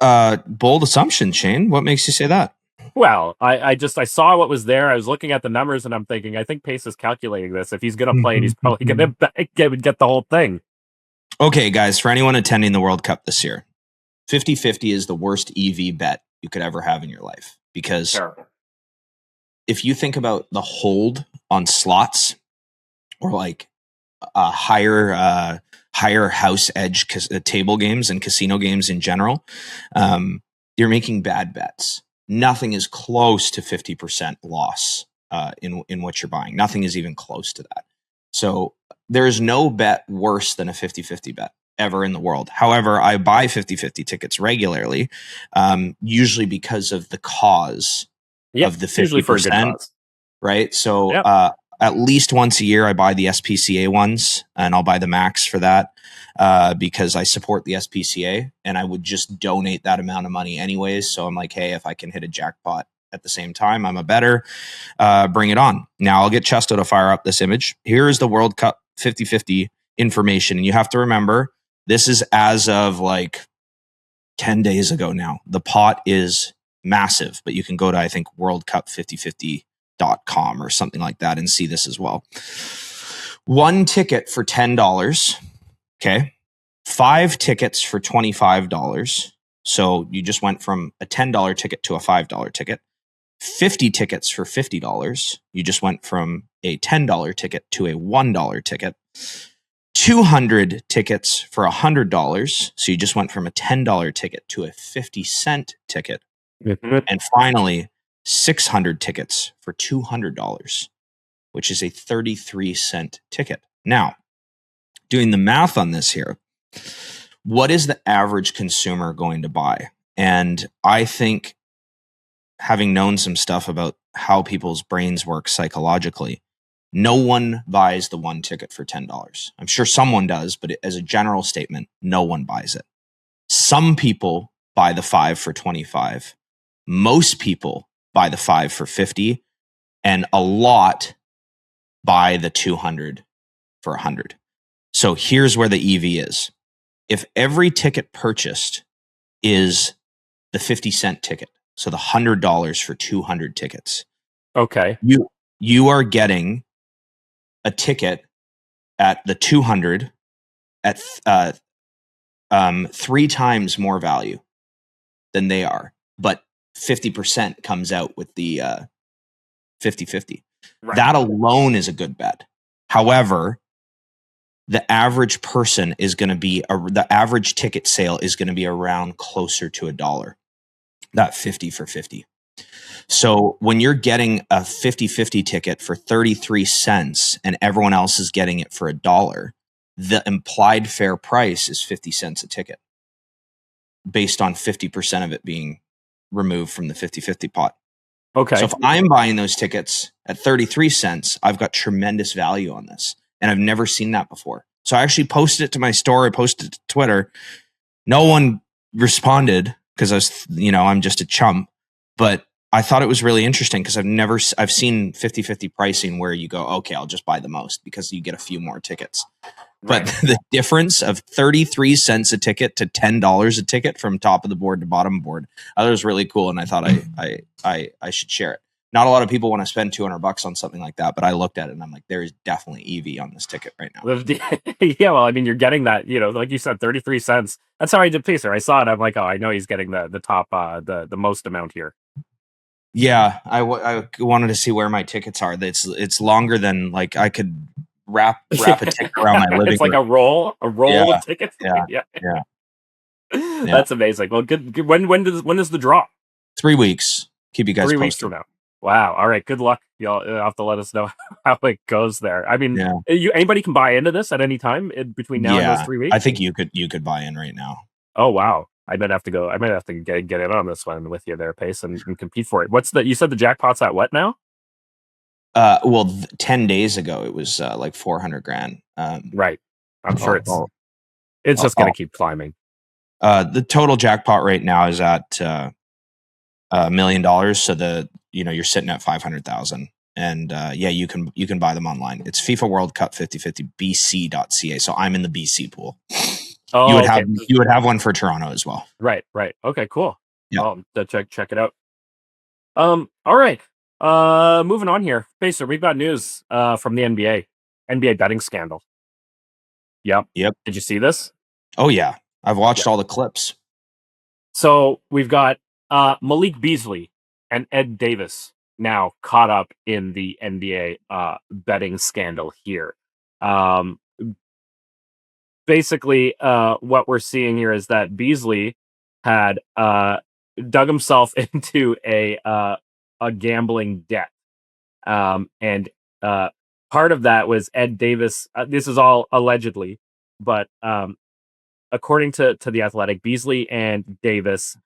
Bold assumption, Shane. What makes you say that? Well, I saw what was there. I was looking at the numbers and I'm thinking, I think Pace is calculating this. If he's going to play it, he's probably going to get the whole thing. Okay, guys, for anyone attending the World Cup this year, 50-50 is the worst EV bet you could ever have in your life. Because Terrible. If you think about the hold on slots or like a higher house edge table games and casino games in general, you're making bad bets. Nothing is close to 50% loss in what you're buying. Nothing is even close to that. So there is no bet worse than a 50-50 bet ever in the world. However, I buy 50-50 tickets regularly, usually because of the cause of the 50%. Usually for a good cause. Right? So Yep. at least once a year, I buy the SPCA ones, and I'll buy the max for that because I support the SPCA, and I would just donate that amount of money anyways. So I'm like, hey, if I can hit a jackpot at the same time, I'm a better. Bring it on. Now I'll get Chesto to fire up this image. Here is the World Cup 50-50 information. And you have to remember, this is as of like 10 days ago now. The pot is massive, but you can go to, I think, worldcup5050.com or something like that and see this as well. One ticket for $10. Okay. 5 tickets for $25. So you just went from a $10 ticket to a $5 ticket. 50 tickets for $50. You just went from a $10 ticket to a $1 ticket. 200 tickets for $100. So you just went from a $10 ticket to a 50-cent ticket. Mm-hmm. And finally, 600 tickets for $200, which is a 33-cent ticket. Now, doing the math on this here, what is the average consumer going to buy? And I think, having known some stuff about how people's brains work psychologically, no one buys the one ticket for $10. I'm sure someone does, but as a general statement, no one buys it. Some people buy the 5 for $25. Most people buy the 5 for $50, and a lot buy the 200 for $100. So here's where the EV is. If every ticket purchased is the 50-cent ticket, so the $100 for 200 tickets, Okay. you are getting a ticket at the 200 at 3 times more value than they are, but 50% comes out with the 50-50. Right. That alone is a good bet. However, the average person is going to be the average ticket sale is going to be around closer to $1. That 50 for 50. So when you're getting a 50-50 ticket for 33 cents and everyone else is getting it for $1, the implied fair price is 50 cents a ticket based on 50% of it being removed from the 50-50 pot. Okay. So if I'm buying those tickets at 33 cents, I've got tremendous value on this. And I've never seen that before. So I actually posted it to my story, posted it to Twitter. No one responded because I'm just a chump. But I thought it was really interesting because I've seen 50-50 pricing where you go, okay, I'll just buy the most because you get a few more tickets. But the difference of 33 cents a ticket to $10 a ticket from top of the board to bottom board, I thought it was really cool. And I thought I should share it. Not a lot of people want to spend $200 on something like that, but I looked at it and I'm like, there is definitely EV on this ticket right now. Yeah, well, I mean, you're getting that, like you said, 33 cents. That's how I did Pacer. I saw it. I'm like, oh, I know he's getting the top, the most amount here. Yeah, I wanted to see where my tickets are. It's longer than like I could wrap a ticket around my living It's like room. a roll of tickets. Yeah. That's amazing. Well, good. When is the draw? 3 weeks. Keep you guys 3 posted. weeks from now. Wow. All right. Good luck. You'll have to let us know how it goes there. I mean, anybody can buy into this at any time between now and those 3 weeks. I think you could buy in right now. Oh wow. I might have to go. I might have to get in on this one with you there, Pace, and compete for it. You said the jackpot's at what now? 10 days ago it was like 400 grand. Right. I'm sure it's just going to keep climbing. The total jackpot right now is at $1 million. So you're sitting at 500,000. And you can buy them online. It's FIFA World Cup 50-50 BC.ca. So I'm in the BC pool. Oh, you would have one for Toronto as well. Right. Okay, cool. Yeah. Check it out. All right. Moving on here. Pacer, we've got news from the NBA betting scandal. Yep. Did you see this? Oh yeah. I've watched all the clips. So we've got Malik Beasley and Ed Davis now caught up in the NBA betting scandal here. Basically, what we're seeing here is that Beasley had dug himself into a gambling debt And part of that was Ed Davis. This is all allegedly, but according to the Athletic, Beasley and Davis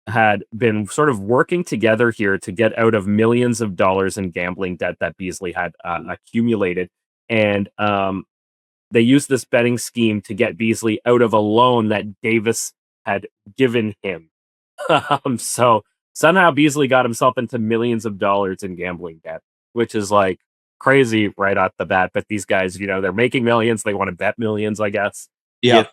had been sort of working together here to get out of millions of dollars in gambling debt that Beasley had accumulated. And they used this betting scheme to get Beasley out of a loan that Davis had given him. So somehow Beasley got himself into millions of dollars in gambling debt, which is like crazy right off the bat. But these guys, they're making millions. They want to bet millions, I guess. Yeah.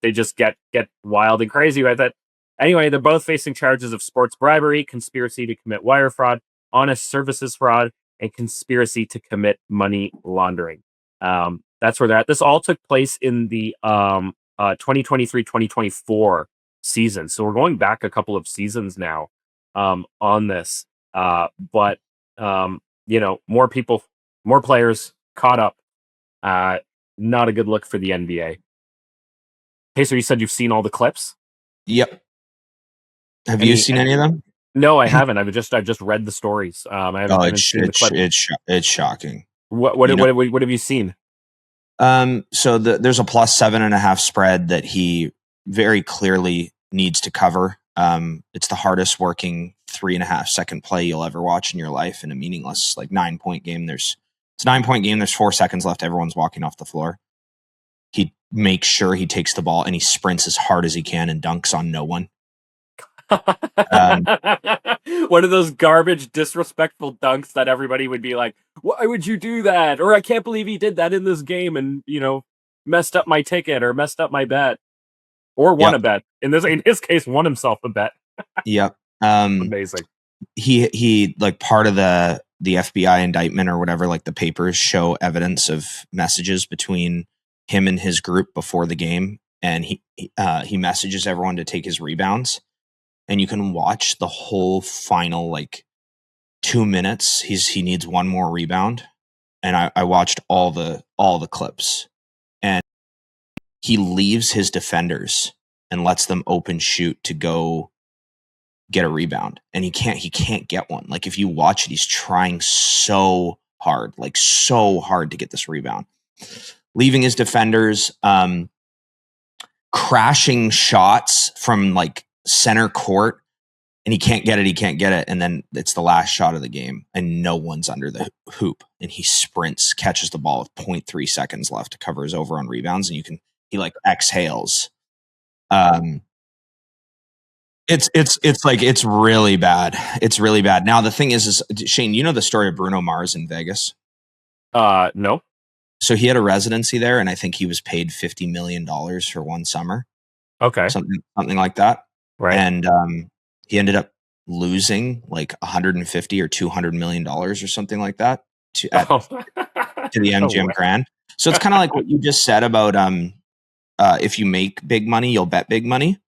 They just get wild and crazy with it. Anyway, they're both facing charges of sports bribery, conspiracy to commit wire fraud, honest services fraud, and conspiracy to commit money laundering. That's where they're at. This all took place in the 2023-2024 season. So we're going back a couple of seasons now on this. But more people, more players caught up. Not a good look for the NBA. Hey, so you said you've seen all the clips? Yep. Have you seen any of them? No, I haven't. I've just read the stories. I haven't seen the clip. It's shocking. What have you seen? So there's a plus 7.5 spread that he very clearly needs to cover. It's the hardest working 3.5 second play you'll ever watch in your life in a meaningless 9-point game. It's a 9-point game. There's 4 seconds left. Everyone's walking off the floor. He makes sure he takes the ball and he sprints as hard as he can and dunks on no one. One of those garbage, disrespectful dunks that everybody would be like, "Why would you do that?" Or "I can't believe he did that in this game and messed up my ticket or messed up my bet or won a bet." In his case, won himself a bet. Yep. Amazing. He part of the FBI indictment or whatever. The papers show evidence of messages between him and his group before the game, and he messages everyone to take his rebounds. And you can watch the whole final 2 minutes. He needs one more rebound, and I watched all the clips. And he leaves his defenders and lets them open shoot to go get a rebound, and he can't get one. If you watch it, he's trying so hard, to get this rebound, leaving his defenders, crashing shots from center court, and he can't get it. And then it's the last shot of the game and no one's under the hoop, and he sprints, catches the ball with 0.3 seconds left to cover his over on rebounds. And he exhales. It's really bad. It's really bad. Now the thing is Shane, the story of Bruno Mars in Vegas? No. So he had a residency there, and I think he was paid $50 million for one summer. Okay. Something like that. Right. And he ended up losing $150 or $200 million or something like that to the MGM Grand. So it's kind of like what you just said about if you make big money, you'll bet big money.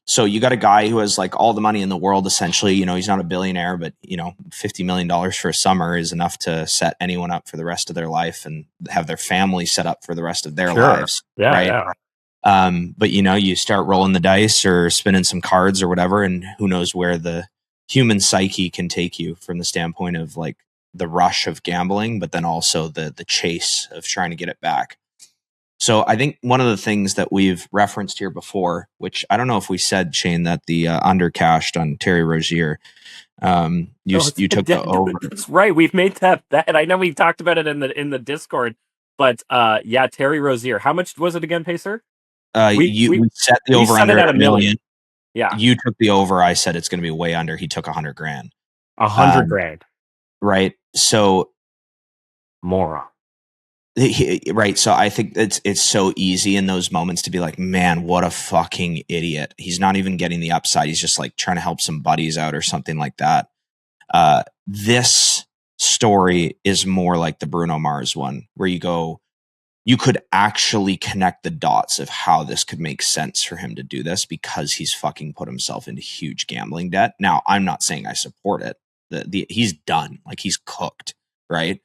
So you got a guy who has all the money in the world, essentially. He's not a billionaire, but $50 million for a summer is enough to set anyone up for the rest of their life and have their family set up for the rest of their lives. Yeah, right? Yeah. But you start rolling the dice or spinning some cards or whatever, and who knows where the human psyche can take you from the standpoint of the rush of gambling, but then also the chase of trying to get it back. So I think one of the things that we've referenced here before, which I don't know if we said, Shane, that the undercashed on Terry Rozier, you took the over. That's right. We've made that bet. I know we talked about it in the Discord, but Terry Rozier. How much was it again, Pacer? We set the over under at $1 million. Yeah. You took the over. I said it's going to be way under. He took $100,000. $100,000. Right. So moron. Right. So I think it's so easy in those moments to be like, man, what a fucking idiot. He's not even getting the upside. He's just trying to help some buddies out or something like that. This story is more like the Bruno Mars one, where you could actually connect the dots of how this could make sense for him to do this, because he's fucking put himself into huge gambling debt. Now, I'm not saying I support it. He's done. He's cooked. Right.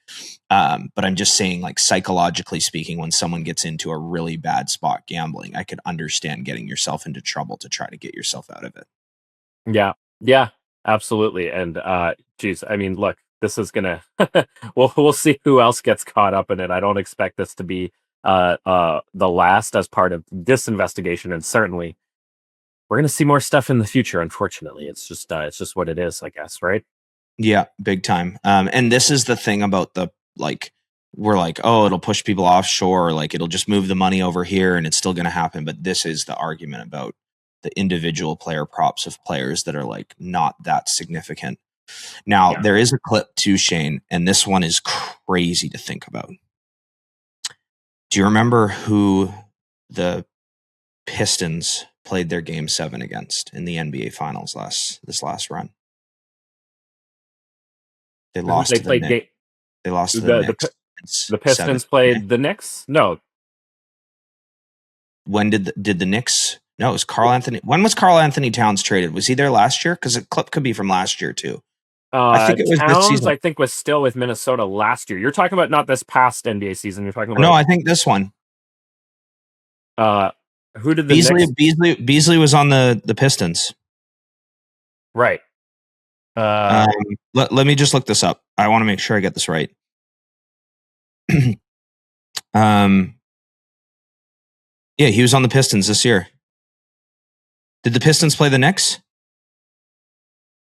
But I'm just saying, psychologically speaking, when someone gets into a really bad spot gambling, I could understand getting yourself into trouble to try to get yourself out of it. Yeah. Yeah, absolutely. And geez, I mean, look, this is gonna. We'll see who else gets caught up in it. I don't expect this to be the last as part of this investigation, and certainly we're gonna see more stuff in the future. Unfortunately, it's just what it is, I guess, right? Yeah, big time. And this is the thing about the like, we're like, oh, it'll push people offshore, like it'll just move the money over here, and it's still going to happen. But this is the argument about the individual player props of players that are like not that significant. Now, Yeah. there is a clip too, Shane, and this one is crazy to think about. Do you remember who the Pistons played their Game 7 against in the NBA Finals this last run? They lost They to the played Knicks. They lost to the the Knicks. the Pistons 7. played the Knicks. No, When did the Knicks? No, it was Carl Anthony. When was Carl Anthony Towns traded? Was he there last year? Because the clip could be from last year too. I think it was this Towns, season. I think, was still with Minnesota last year. You're talking about not this past NBA season. You're talking about No, I think this one. who did the Knicks? Beasley was on the Pistons. Right. Let me just look this up. I want to make sure I get this right. Yeah, he was on the Pistons this year. Did the Pistons play the Knicks?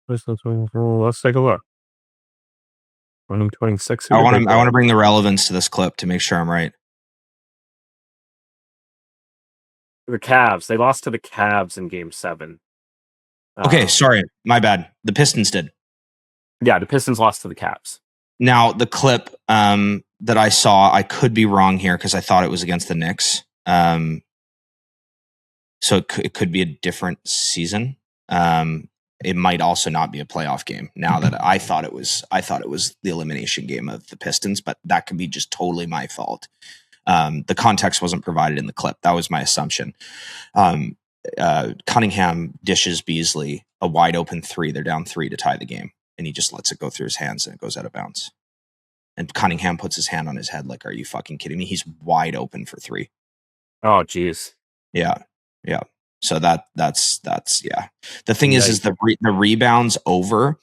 Let's take a look. 26. I want to bring the relevance to this clip to make sure I'm right. The Cavs. They lost to the Cavs in Game 7. Okay, sorry, my bad. The Pistons did. Yeah, the Pistons lost to the Cavs. Now, the clip that I saw, I could be wrong here because I thought it was against the Knicks. So it could be a different season. It might also not be a playoff game. Now that I thought it was the elimination game of the Pistons, but that could be just totally my fault. The context wasn't provided in the clip. That was my assumption. Cunningham dishes Beasley a wide open 3. They're down 3 to tie the game, and he just lets it go through his hands and it goes out of bounds. And Cunningham puts his hand on his head like, "Are you fucking kidding me?" He's wide open for 3. Oh, geez. Yeah. So that's yeah. The thing is the rebounds over.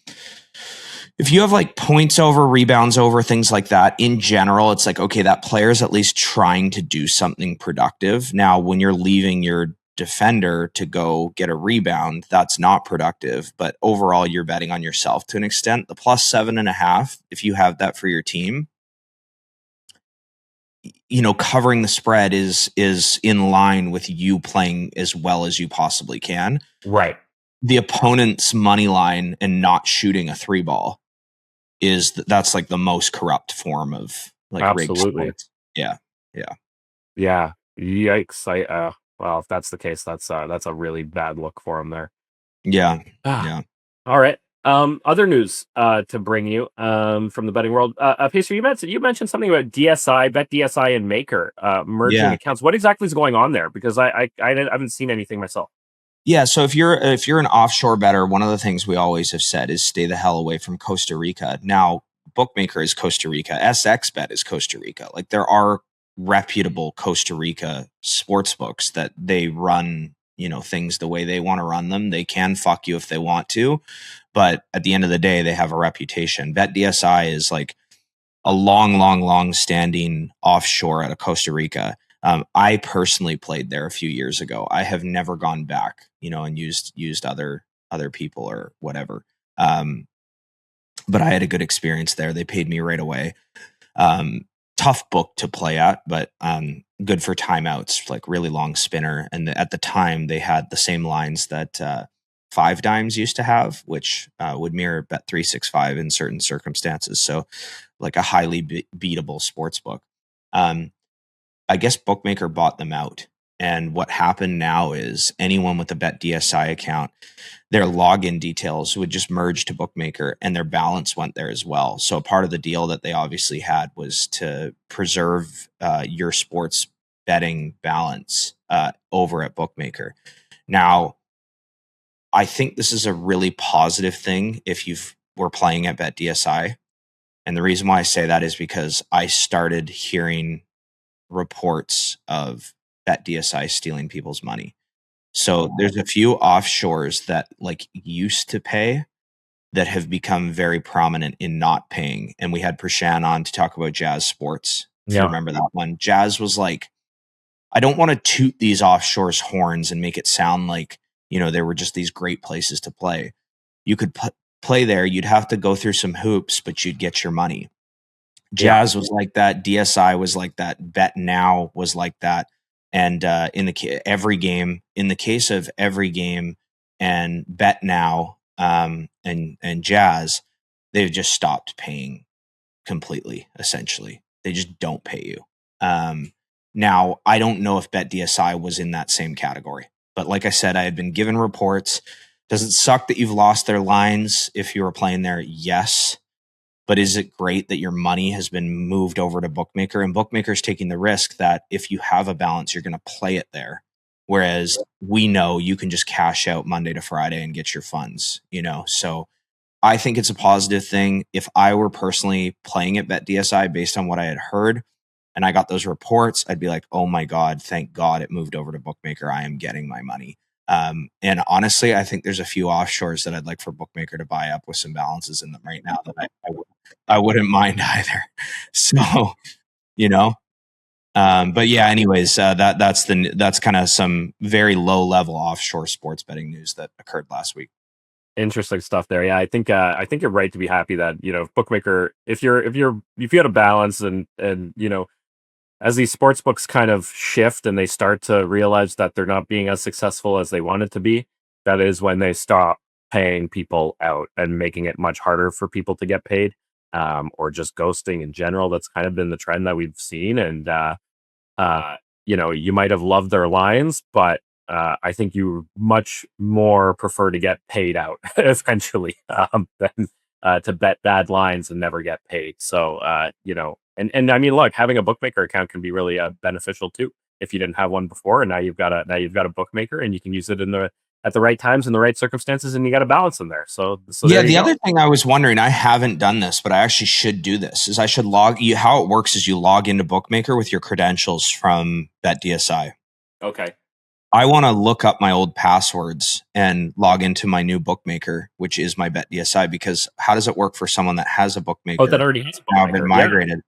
If you have like points over, rebounds over, things like that, in general, it's like, okay, that player's at least trying to do something productive. Now, when you're leaving your defender to go get a rebound, that's not productive. But overall, you're betting on yourself to an extent. The plus 7.5, if you have that for your team, covering the spread is in line with you playing as well as you possibly can. Right. The opponent's money line and not shooting a 3 ball that's like the most corrupt form of like absolutely. Sports. Yeah. Yikes! Well, if that's the case, that's a really bad look for him there. Yeah. Yeah. All right. Other news to bring you from the betting world. Pacer, you mentioned something about DSI, Bet DSI, and Maker merging accounts. What exactly is going on there? Because I haven't seen anything myself. Yeah, so if you're an offshore bettor, one of the things we always have said is stay the hell away from Costa Rica. Now, Bookmaker is Costa Rica, SXBet is Costa Rica. Like there are reputable Costa Rica sports books that they run, things the way they want to run them. They can fuck you if they want to, but at the end of the day, they have a reputation. Bet DSI is like a long standing offshore out of Costa Rica. I personally played there a few years ago. I have never gone back, and used other people or whatever. But I had a good experience there. They paid me right away. Tough book to play at, but good for timeouts, like really long spinner. And at the time, they had the same lines that 5 Dimes used to have, which would mirror Bet365 in certain circumstances. So like a highly beatable sports book. I guess Bookmaker bought them out. And what happened now is anyone with a Bet DSI account, their login details would just merge to Bookmaker and their balance went there as well. So part of the deal that they obviously had was to preserve your sports betting balance over at Bookmaker. Now, I think this is a really positive thing if you were playing at Bet DSI. And the reason why I say that is because I started hearing reports of Bet DSI stealing people's money. So there's a few offshores that like used to pay that have become very prominent in not paying. And we had Prashan on to talk about Jazz Sports. If you remember that one, Jazz was like, I don't want to toot these offshore's horns and make it sound like, they were just these great places to play. You could play there. You'd have to go through some hoops, but you'd get your money. Jazz was like that. DSI was like that. Bet Now was like that. And in the case of every game and Bet Now and Jazz, they've just stopped paying completely. Essentially, they just don't pay you. Now, I don't know if Bet DSI was in that same category, but like I said, I had been given reports. Does it suck that you've lost their lines if you were playing there? Yes. But is it great that your money has been moved over to Bookmaker, and Bookmaker's taking the risk that if you have a balance, you're going to play it there. Whereas we know you can just cash out Monday to Friday and get your funds, So I think it's a positive thing. If I were personally playing at BetDSI based on what I had heard and I got those reports, I'd be like, oh my God, thank God it moved over to Bookmaker. I am getting my money. And honestly, I think there's a few offshores that I'd like for Bookmaker to buy up with some balances in them right now that I wouldn't mind either. So, but yeah, anyways, that's kind of some very low level offshore sports betting news that occurred last week. Interesting stuff there. Yeah, I think you're right to be happy that Bookmaker, if you had a balance and as these sports books kind of shift and they start to realize that they're not being as successful as they wanted to be, that is when they stop paying people out and making it much harder for people to get paid, or just ghosting in general. That's kind of been the trend that we've seen. And, you might have loved their lines, but I think you much more prefer to get paid out eventually than to bet bad lines and never get paid. So, and I mean, look, having a Bookmaker account can be really beneficial too. If you didn't have one before, and now you've got a Bookmaker, and you can use it at the right times in the right circumstances, and you got a balance in there. So yeah, the other thing I was wondering, I haven't done this, but I actually should do this. Is I should how it works is you log into Bookmaker with your credentials from BetDSI. Okay. I want to look up my old passwords and log into my new Bookmaker, which is my BetDSI, because how does it work for someone that has a Bookmaker? Oh, that already has a Bookmaker. Now been migrated. Yeah.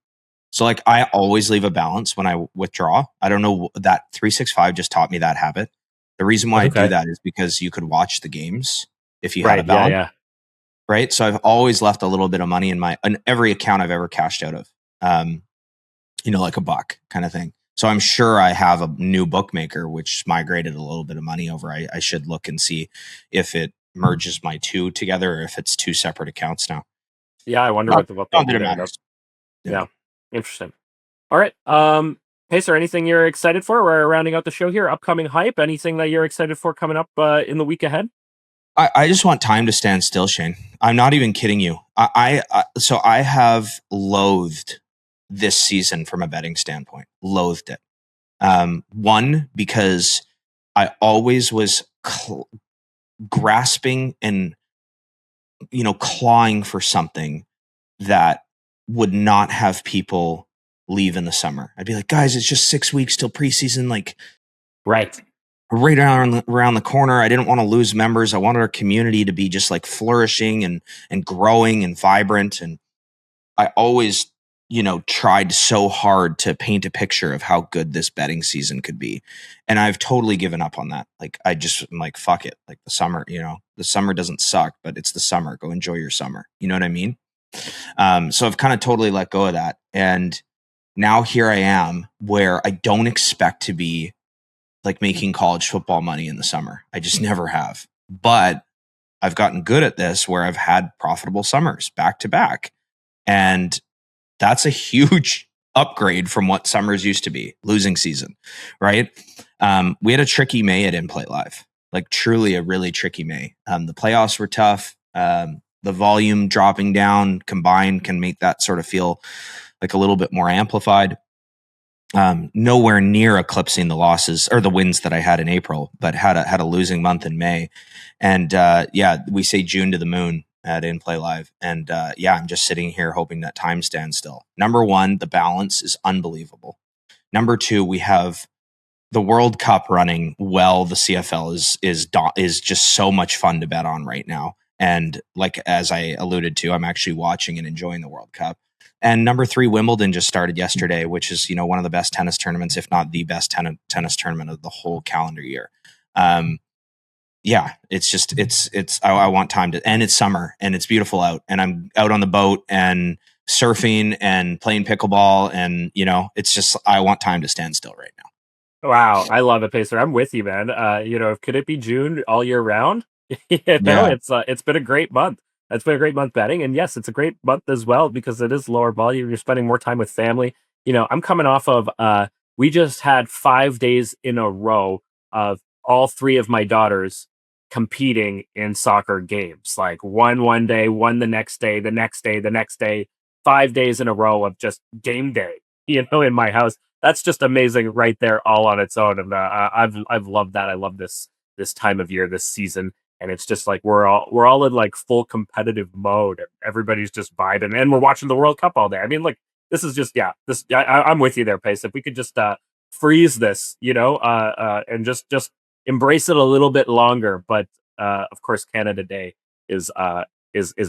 So like I always leave a balance when I withdraw. I don't know, that 365 just taught me that habit. The reason why I do that is because you could watch the games if you had a balance. Yeah. Right. So I've always left a little bit of money in every account I've ever cashed out of, like $1 kind of thing. So I'm sure I have a new Bookmaker, which migrated a little bit of money over. I should look and see if it merges my two together or if it's two separate accounts now. Yeah, I wonder what that matters. Yeah, interesting. All right. Pacer, anything you're excited for? We're rounding out the show here. Upcoming hype. Anything that you're excited for coming up in the week ahead? I just want time to stand still, Shane. I'm not even kidding you. So I have loathed this season from a betting standpoint. Loathed it. One, because I always was grasping and clawing for something that would not have people leave in the summer. I'd be like, guys, it's just 6 weeks till preseason, right around the corner. I didn't want to lose members. I wanted our community to be just flourishing and growing and vibrant. And I always tried so hard to paint a picture of how good this betting season could be. And I've totally given up on that. I'm like, fuck it. The summer, the summer doesn't suck, but it's the summer. Go enjoy your summer. You know what I mean? So I've kind of totally let go of that. And now here I am where I don't expect to be making college football money in the summer. I just never have. But I've gotten good at this where I've had profitable summers back to back. And that's a huge upgrade from what summers used to be, losing season, right? We had a tricky May at In Play Live, truly a really tricky May. The playoffs were tough. The volume dropping down combined can make that sort of feel like a little bit more amplified. Nowhere near eclipsing the losses or the wins that I had in April, but had a losing month in May. And we say June to the moon at In Play Live. And I'm just sitting here hoping that time stands still. Number one, the balance is unbelievable. Number two, we have the World Cup running well. The CFL is just so much fun to bet on right now. And like, as I alluded to, I'm actually watching and enjoying the World Cup. And number 3, Wimbledon just started yesterday, which is, one of the best tennis tournaments, if not the best tennis tournament of the whole calendar year. Yeah, it's just, I want time to, and it's summer and it's beautiful out, and I'm out on the boat and surfing and playing pickleball. And, it's just, I want time to stand still right now. Wow, I love it, Pacer. I'm with you, man. Could it be June all year round? Yeah. It's been a great month. It's been a great month betting, and yes, it's a great month as well because it is lower volume. You're spending more time with family. I'm coming off of we just had 5 days in a row of all 3 of my daughters competing in soccer games. Like one day, one the next day, the next day, the next day. 5 days in a row of just game day. In my house. That's just amazing right there, all on its own. And I've loved that. I love this time of year, this season, and it's just like we're all in like full competitive mode. And everybody's just vibing, and we're watching the World Cup all day. I mean, like this is just I'm with you there, Pace. If we could just freeze this, and just embrace it a little bit longer. But of course, Canada Day is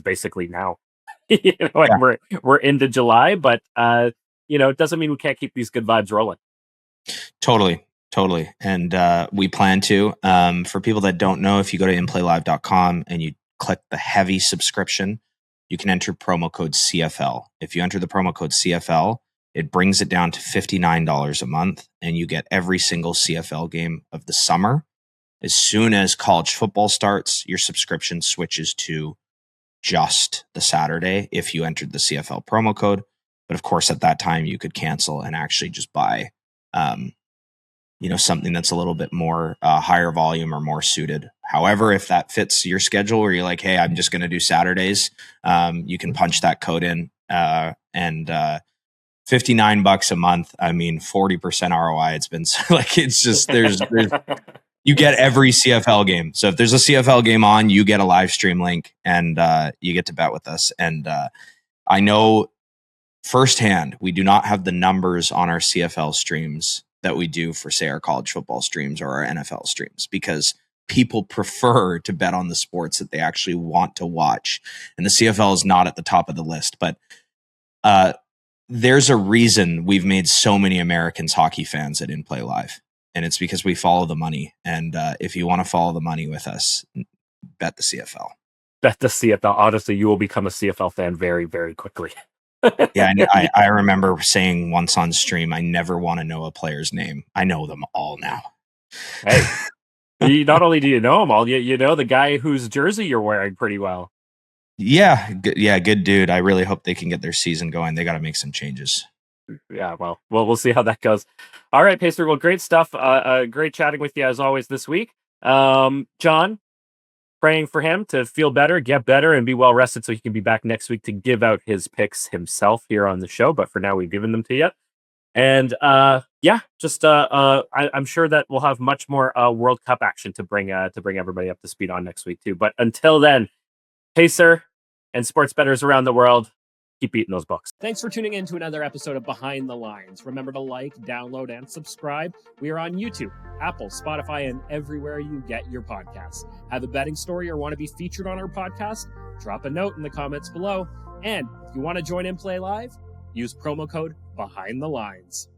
basically now. And we're into July, but it doesn't mean we can't keep these good vibes rolling. Totally. And we plan to. For people that don't know, if you go to inplaylive.com and you click the heavy subscription, you can enter promo code CFL. If you enter the promo code CFL, it brings it down to $59 a month, and you get every single CFL game of the summer. As soon as college football starts, your subscription switches to just the Saturday if you entered the CFL promo code. But of course, at that time, you could cancel and actually just buy, something that's a little bit more higher volume or more suited. However, if that fits your schedule, where you're like, hey, I'm just going to do Saturdays, you can punch that code in, and $59 a month. I mean, 40% ROI. It's been like, it's just, there's you get every CFL game. So if there's a CFL game on, you get a live stream link, and you get to bet with us. And I know firsthand, we do not have the numbers on our CFL streams that we do for, say, our college football streams or our NFL streams, because people prefer to bet on the sports that they actually want to watch. And the CFL is not at the top of the list, but there's a reason we've made so many Americans hockey fans at In Play Live. And it's because we follow the money. And if you want to follow the money with us, bet the CFL. Bet the CFL. Honestly, you will become a CFL fan very, very quickly. Yeah, I remember saying once on stream, I never want to know a player's name. I know them all now. Hey, not only do you know them all, you know the guy whose jersey you're wearing pretty well. Yeah, good dude. I really hope they can get their season going. They got to make some changes. Yeah, well, we'll see how that goes. All right, Pacer. Well, great stuff. Great chatting with you as always this week. John, praying for him to feel better, get better, and be well rested so he can be back next week to give out his picks himself here on the show. But for now, we've given them to you. And I'm sure that we'll have much more World Cup action to bring everybody up to speed on next week too. But until then, Pacer and sports bettors around the world, keep eating those books. Thanks for tuning in to another episode of Behind the Lines. Remember to like, download, and subscribe. We are on YouTube, Apple, Spotify, and everywhere you get your podcasts. Have a betting story or want to be featured on our podcast? Drop a note in the comments below. And if you want to join In Play Live, use promo code Behind the Lines.